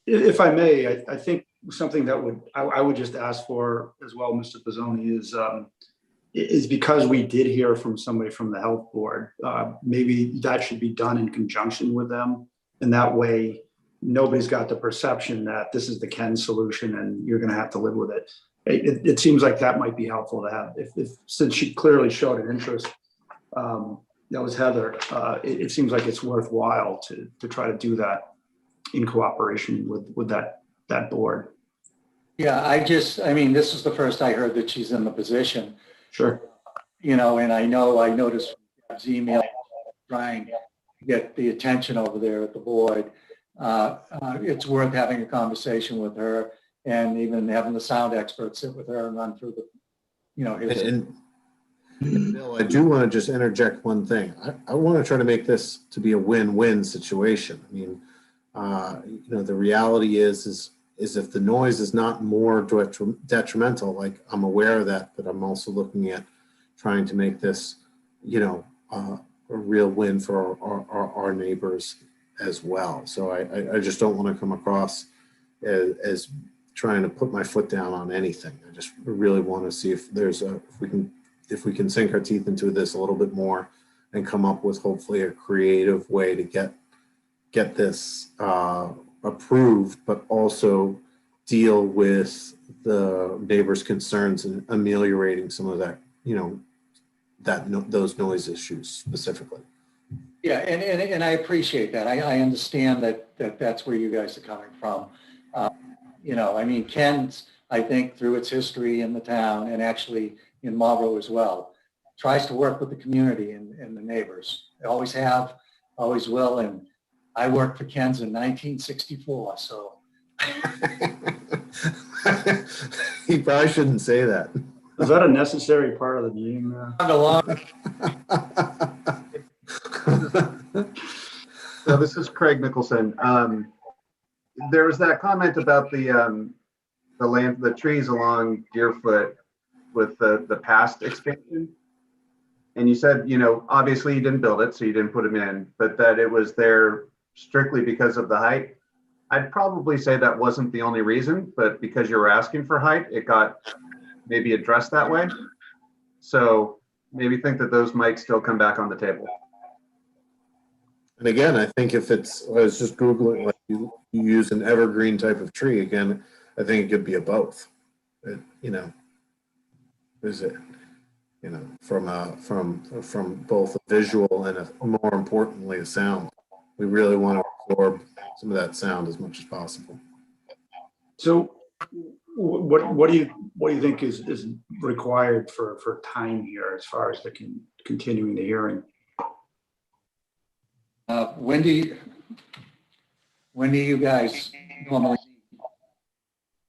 If I may, I think something that I would just ask for as well, Mr. Pizzoni, is because we did hear from somebody from the health board, maybe that should be done in conjunction with them. And that way, nobody's got the perception that this is the Ken solution and you're going to have to live with it. It seems like that might be helpful to have. If since she clearly showed an interest, that was Heather. It seems like it's worthwhile to try to do that in cooperation with that board. Yeah, this is the first I heard that she's in the position. Sure. And I noticed from Deb's email trying to get the attention over there at the board. It's worth having a conversation with her and even having the sound expert sit with her and run through the, Bill, I do want to just interject one thing. I want to try to make this to be a win-win situation. The reality is if the noise is not more detrimental, like I'm aware of that, but I'm also looking at trying to make this, a real win for our neighbors as well. So I just don't want to come across as trying to put my foot down on anything. I just really want to see if we can sink our teeth into this a little bit more and come up with hopefully a creative way to get this approved, but also deal with the neighbors' concerns and ameliorating some of that, those noise issues specifically. Yeah, and I appreciate that. I understand that that's where you guys are coming from. Ken's, I think, through its history in the town and actually in Marlboro as well, tries to work with the community and the neighbors. They always have, always will. And I worked for Ken's in 1964, so. He probably shouldn't say that. Is that a necessary part of the meeting? So this is Craig Nicholson. There was that comment about the trees along Deerfoot with the past expansion. And you said, obviously you didn't build it, so you didn't put them in, but that it was there strictly because of the height. I'd probably say that wasn't the only reason, but because you were asking for height, it got maybe addressed that way. So maybe think that those might still come back on the table. And again, I think if it's, I was just Googling, like you use an evergreen type of tree, again, I think it could be a both. You know, is it, you know, from both a visual and more importantly, a sound. We really want to absorb some of that sound as much as possible. So what do you think is required for time here as far as the continuing the hearing? When do you guys normally?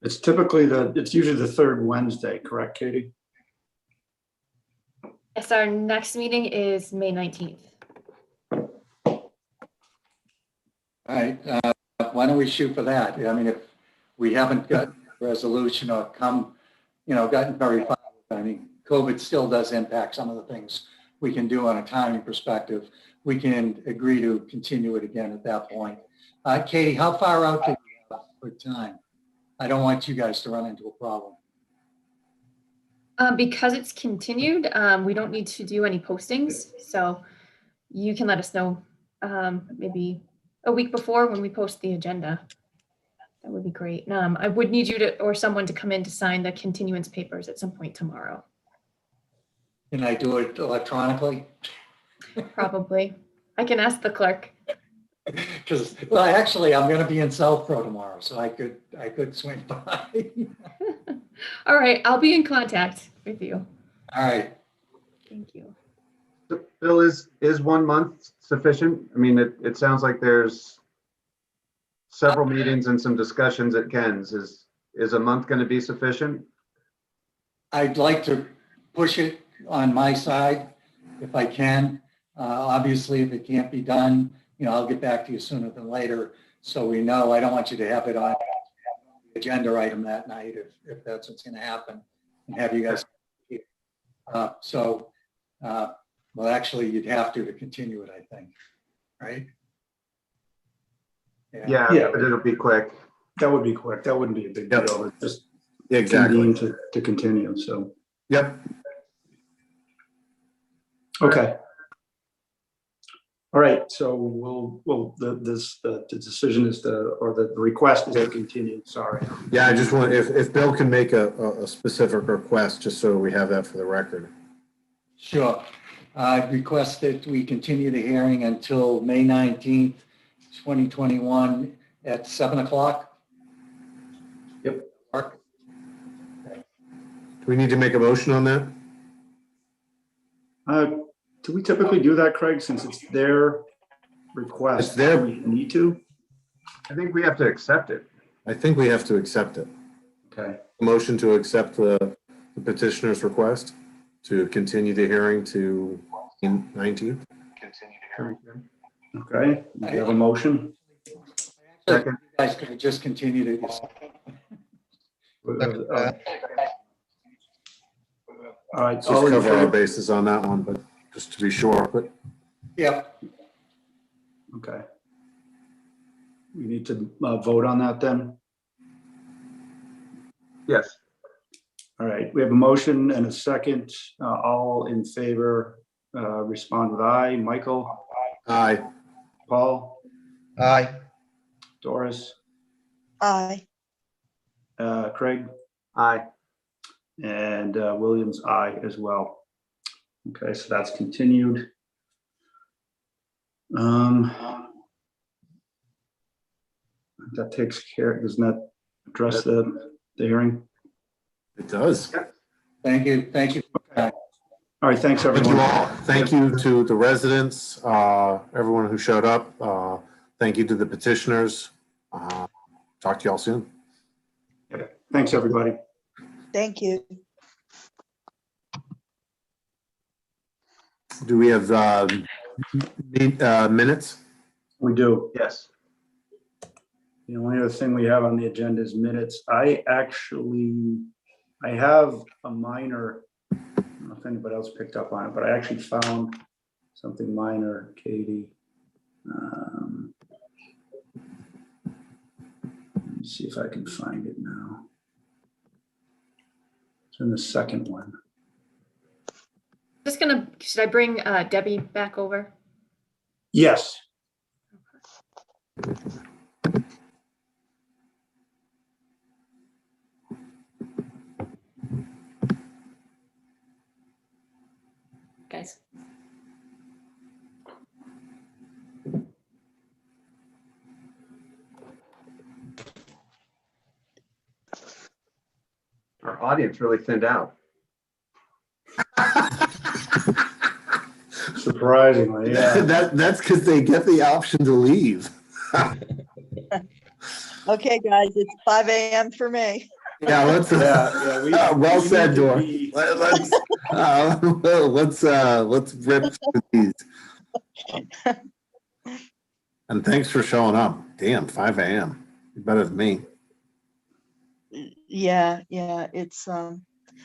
It's usually the third Wednesday, correct, Katie? Yes, our next meeting is May 19th. All right, why don't we shoot for that? I mean, if we haven't got a resolution or gotten very far, I mean, COVID still does impact some of the things we can do on a timing perspective. We can agree to continue it again at that point. Katie, how far out do you have for time? I don't want you guys to run into a problem. Because it's continued, we don't need to do any postings. So you can let us know maybe a week before when we post the agenda. That would be great. I would need you to, or someone to come in to sign the continuance papers at some point tomorrow. Can I do it electronically? Probably. I can ask the clerk. Because, well, actually, I'm going to be in Southborough tomorrow, so I could swing by. All right, I'll be in contact with you. All right. Thank you. Bill, is 1 month sufficient? I mean, it sounds like there's several meetings and some discussions at Ken's. Is a month going to be sufficient? I'd like to push it on my side if I can. Obviously, if it can't be done, I'll get back to you sooner than later. So we know. I don't want you to have it on the agenda item that night if that's what's going to happen, and have you guys. Well, actually, you'd have to continue it, I think, right? Yeah, but it'll be quick. That would be quick. That wouldn't be a big deal. It's just Exactly. convene to continue. So. Yep. Okay. All right. So the decision is or the request is to continue. Sorry. Yeah, I just want, if Bill can make a specific request, just so we have that for the record. Sure. I request that we continue the hearing until May 19th, 2021 at 7 o'clock. Yep. Mark? Do we need to make a motion on that? Do we typically do that, Craig, since it's their request? It's their. Do we need to? I think we have to accept it. I think we have to accept it. Okay. Motion to accept the petitioner's request to continue the hearing to 19th. Okay. We have a motion. Second. You guys could have just continued it. All right. Just cover our bases on that one, but just to be sure. But yep. Okay. We need to vote on that then? Yes. All right. We have a motion and a second. All in favor, respond with aye. Michael? Aye. Paul? Aye. Doris? Aye. Craig? Aye. And Williams, aye as well. Okay, so that's continued. That takes care, doesn't that address the hearing? It does. Thank you. Thank you. All right, thanks everyone. Thank you all. Thank you to the residents, everyone who showed up. Thank you to the petitioners. Talk to y'all soon. Thanks, everybody. Thank you. Do we have minutes? We do. Yes. The only other thing we have on the agenda is minutes. I have a minor, I don't know if anybody else picked up on it, but I actually found something minor, Katie. Let me see if I can find it now. It's in the second one. Should I bring Debbie back over? Yes. Guys. Our audience really thinned out. Surprisingly, yeah. That's because they get the option to leave. Okay, guys, it's 5 a.m. for me. Yeah, let's. Well said, Dor. Let's rip through these. And thanks for showing up. Damn, 5 a.m. You're better than me. Yeah, it's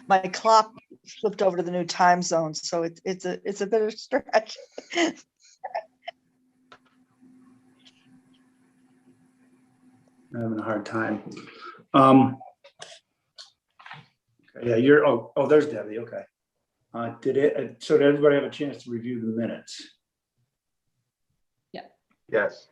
my clock flipped over to the new time zone, so it's a bit of a stretch. I'm having a hard time. Yeah, there's Debbie. Okay. So did everybody have a chance to review the minutes? Yeah. Yes.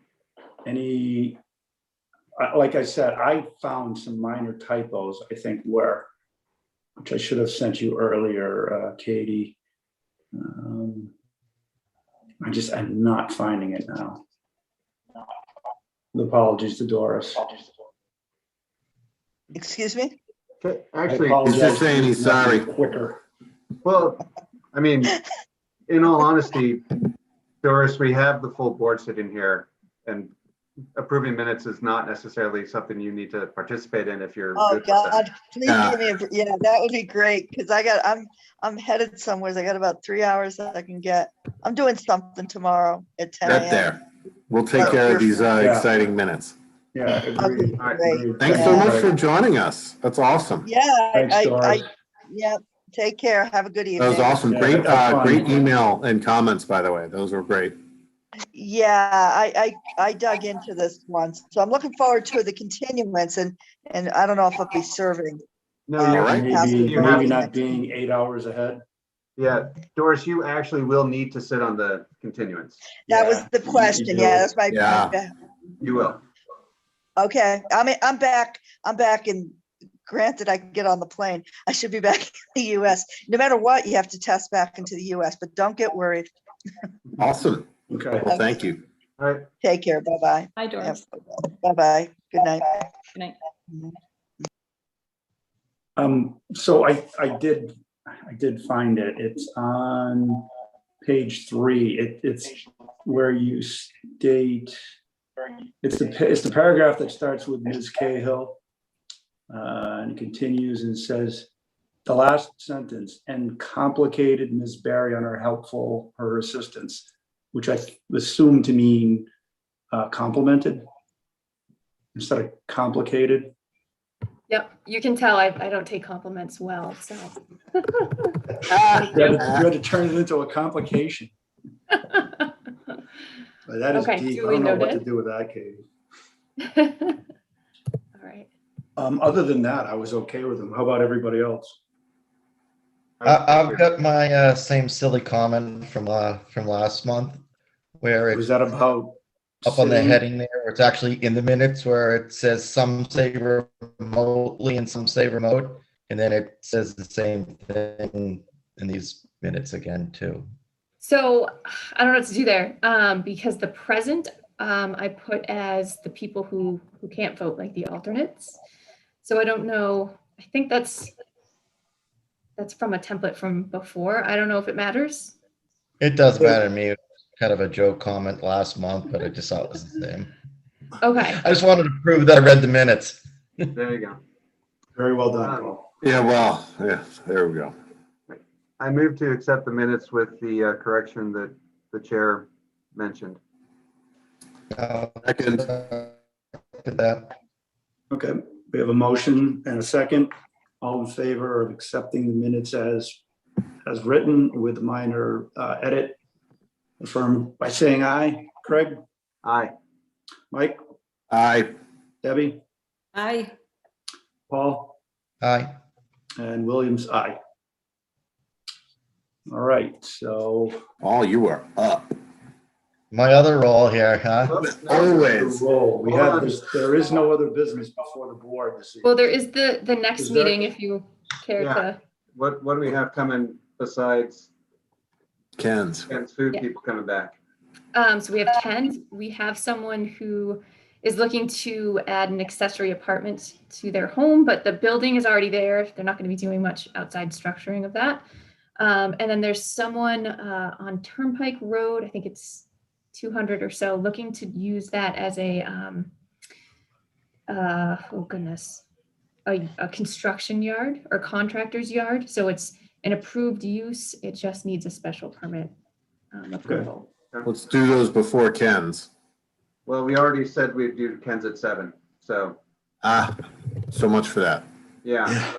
Like I said, I found some minor typos, I think, which I should have sent you earlier, Katie. I'm not finding it now. Apologies to Doris. Excuse me? Actually, he's just saying he's sorry. Quicker. Well, I mean, in all honesty, Doris, we have the full board sitting here, and approving minutes is not necessarily something you need to participate in if you're. Oh God, please give me that would be great, because I'm headed somewhere. I got about 3 hours that I can get. I'm doing something tomorrow at 10 a.m. Right there. We'll take care of these exciting minutes. Yeah, agreed. Great. Thanks so much for joining us. That's awesome. Yeah, Thanks, Doris. Take care. Have a good evening. That was awesome. Yeah, Great email and comments, by the way. Those were great. Yeah, I dug into this once, so I'm looking forward to the continuance, and I don't know if I'll be serving. No, you're right. Maybe not being 8 hours ahead. Yeah, Doris, you actually will need to sit on the continuance. That was the question. Yeah, that's my. You will. Okay, I'm back, and granted, I can get on the plane. I should be back in the U.S. No matter what, you have to test back into the U.S., but don't get worried. Awesome. Okay. Well, thank you. All right. Take care. Bye-bye. Hi, Doris. Bye-bye. Good night. Good night. So I did find it. It's on page 3. It's where you state, it's the paragraph that starts with Ms. Cahill, and it continues and says, the last sentence, and complicated Ms. Barry on her assistance, which I assume to mean complimented instead of complicated. Yep, you can tell I don't take compliments well, so. You had to turn it into a complication. But that is deep. I don't know what to do with that, Katie. All right. Other than that, I was okay with them. How about everybody else? I've got my same silly comment from last month, where Was that about up on the heading there, where it's actually in the minutes, where it says some say remotely and some say remote, and then it says the same thing in these minutes again too. So I don't know what to do there, because the present I put as the people who can't vote, like the alternates. So I don't know. I think that's from a template from before. I don't know if it matters. It does matter to me. It was kind of a joke comment last month, but I just thought it was the same. Okay. I just wanted to prove that I read the minutes. There you go. Very well done, Paul. Yeah, well, yeah, there we go. I move to accept the minutes with the correction that the chair mentioned. Second. That. Okay, we have a motion and a second. All in favor of accepting the minutes as written with a minor edit, affirm by saying aye. Craig? Aye. Mike? Aye. Debbie? Aye. Paul? Aye. And Williams, aye. All right, so. Paul, you are up. My other role here, huh? Always. We have this, there is no other business before the board this evening. Well, there is the next Is there- meeting if you care Yeah. to. What do we have coming besides Ken's. food Yeah. people coming back? So we have Ken. We have someone who is looking to add an accessory apartment to their home, but the building is already there. They're not going to be doing much outside structuring of that. And then there's someone on Turnpike Road, I think it's 200 or so, looking to use that as a, oh goodness, a construction yard or contractor's yard. So it's an approved use. It just needs a special permit approval. Let's do those before Ken's. Well, we already said we'd do Ken's at 7, so. So much for that. Yeah.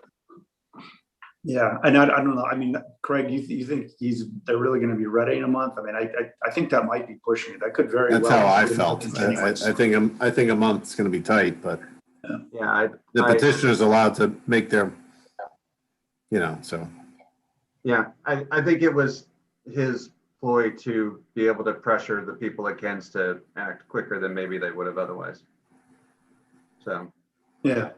Yeah, and I don't know. I mean, Craig, you think they're really going to be ready in a month? I mean, I think that might be pushing it. That could very well. That's how I felt. Anyways. I think a month's going to be tight, but Yeah. the petitioner's allowed to make their, so. Yeah, I think it was his ploy to be able to pressure the people at Ken's to act quicker than maybe they would have otherwise. So. Yeah.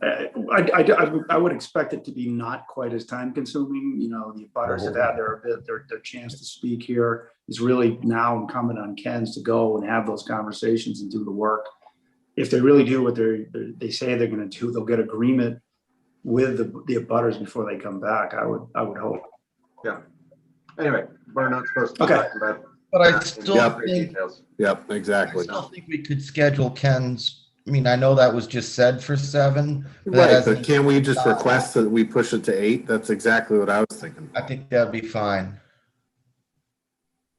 I would expect it to be not quite as time consuming. The abutters have had their chance to speak here. It's really now incumbent on Ken's to go and have those conversations and do the work. If they really do what they say they're going to do, they'll get agreement with the abutters before they come back. I would hope. Yeah. Anyway, we're not supposed to. Okay. But I still think, details. Yep, exactly. I still think we could schedule Ken's. I mean, I know that was just said for 7. Right, but can't we just request that we push it to 8? That's exactly what I was thinking. I think that'd be fine.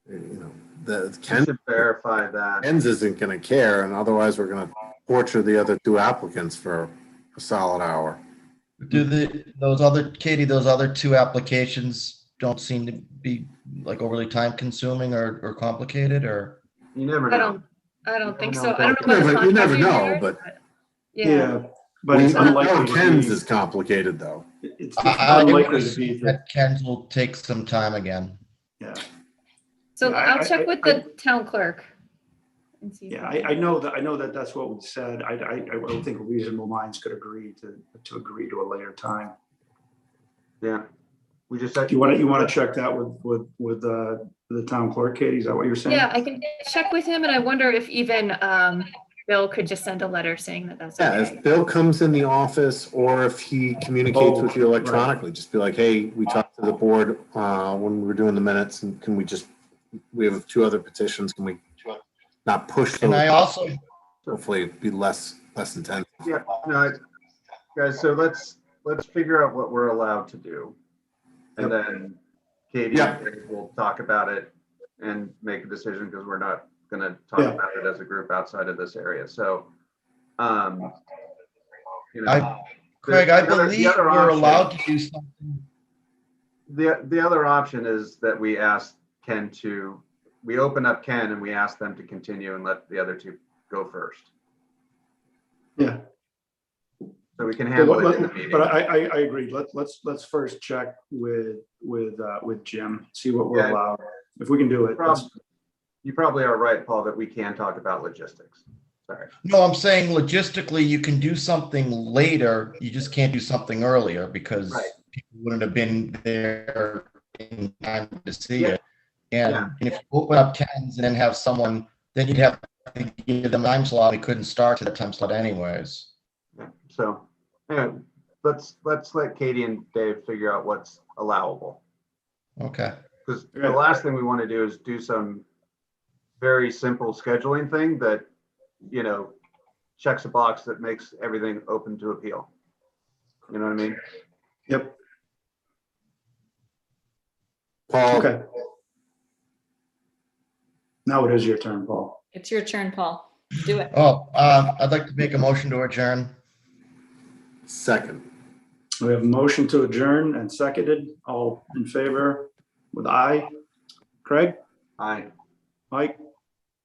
Ken should verify that. Ken's isn't going to care, and otherwise we're going to torture the other 2 applicants for a solid hour. Do those other 2 applications don't seem to be like overly time consuming or complicated, or? You never know. I don't think so. I don't know about the You never know, contractor but yeah. But it's unlikely. Ken's is complicated, though. It's I unlikely to be that Ken's will take some time again. Yeah. So I'll check with the town clerk. And see. Yeah, I know that that's what was said. I don't think reasonable minds could agree to agree to a later time. Yeah. We just said. You want to check that with the town clerk, Katie? Is that what you're saying? Yeah, I can check with him, and I wonder if even Bill could just send a letter saying that that's Yeah, okay. if Bill comes in the office or if he communicates with you electronically, just be like, hey, we talked to the board when we were doing the minutes, and can we have 2 other petitions, can we not push And those? I also Hopefully be less intense. Yeah, no, guys, so let's figure out what we're allowed to do. And then Katie and Dave will talk about it and make a decision, because we're not going to talk about it as a group outside of this area. So, Craig, I believe we're allowed to do something. The other option is that we ask Ken we open up Ken and we ask them to continue and let the other 2 go first. Yeah. So we can handle it in the meeting. But I agree. Let's first check with Jim, see what we're allowed. If we can do it. You probably are right, Paul, that we can talk about logistics. Sorry. No, I'm saying logistically, you can do something later. You just can't do something earlier because people wouldn't have been there in time to see it. And if you open up Ken's and then have someone, then you'd have to give them a time slot. We couldn't start to the time slot anyways. Yeah. So, anyway, let's let Katie and Dave figure out what's allowable. Okay. Because the last thing we want to do is do some very simple scheduling thing that, checks a box that makes everything open to appeal. You know what I mean? Yep. Paul. Okay. Now it is your turn, Paul. It's your turn, Paul. Do it. Oh, I'd like to make a motion to adjourn. Second. We have a motion to adjourn and seconded. All in favor with aye. Craig? Aye. Mike?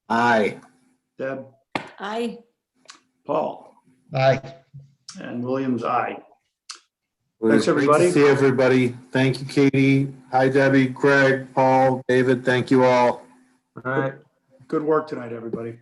Aye. Deb? Aye. Paul? Aye. And Williams, aye. Thanks, everybody. See everybody. Thank you, Katie. Hi, Debbie, Craig, Paul, David. Thank you all. All right. Good work tonight, everybody.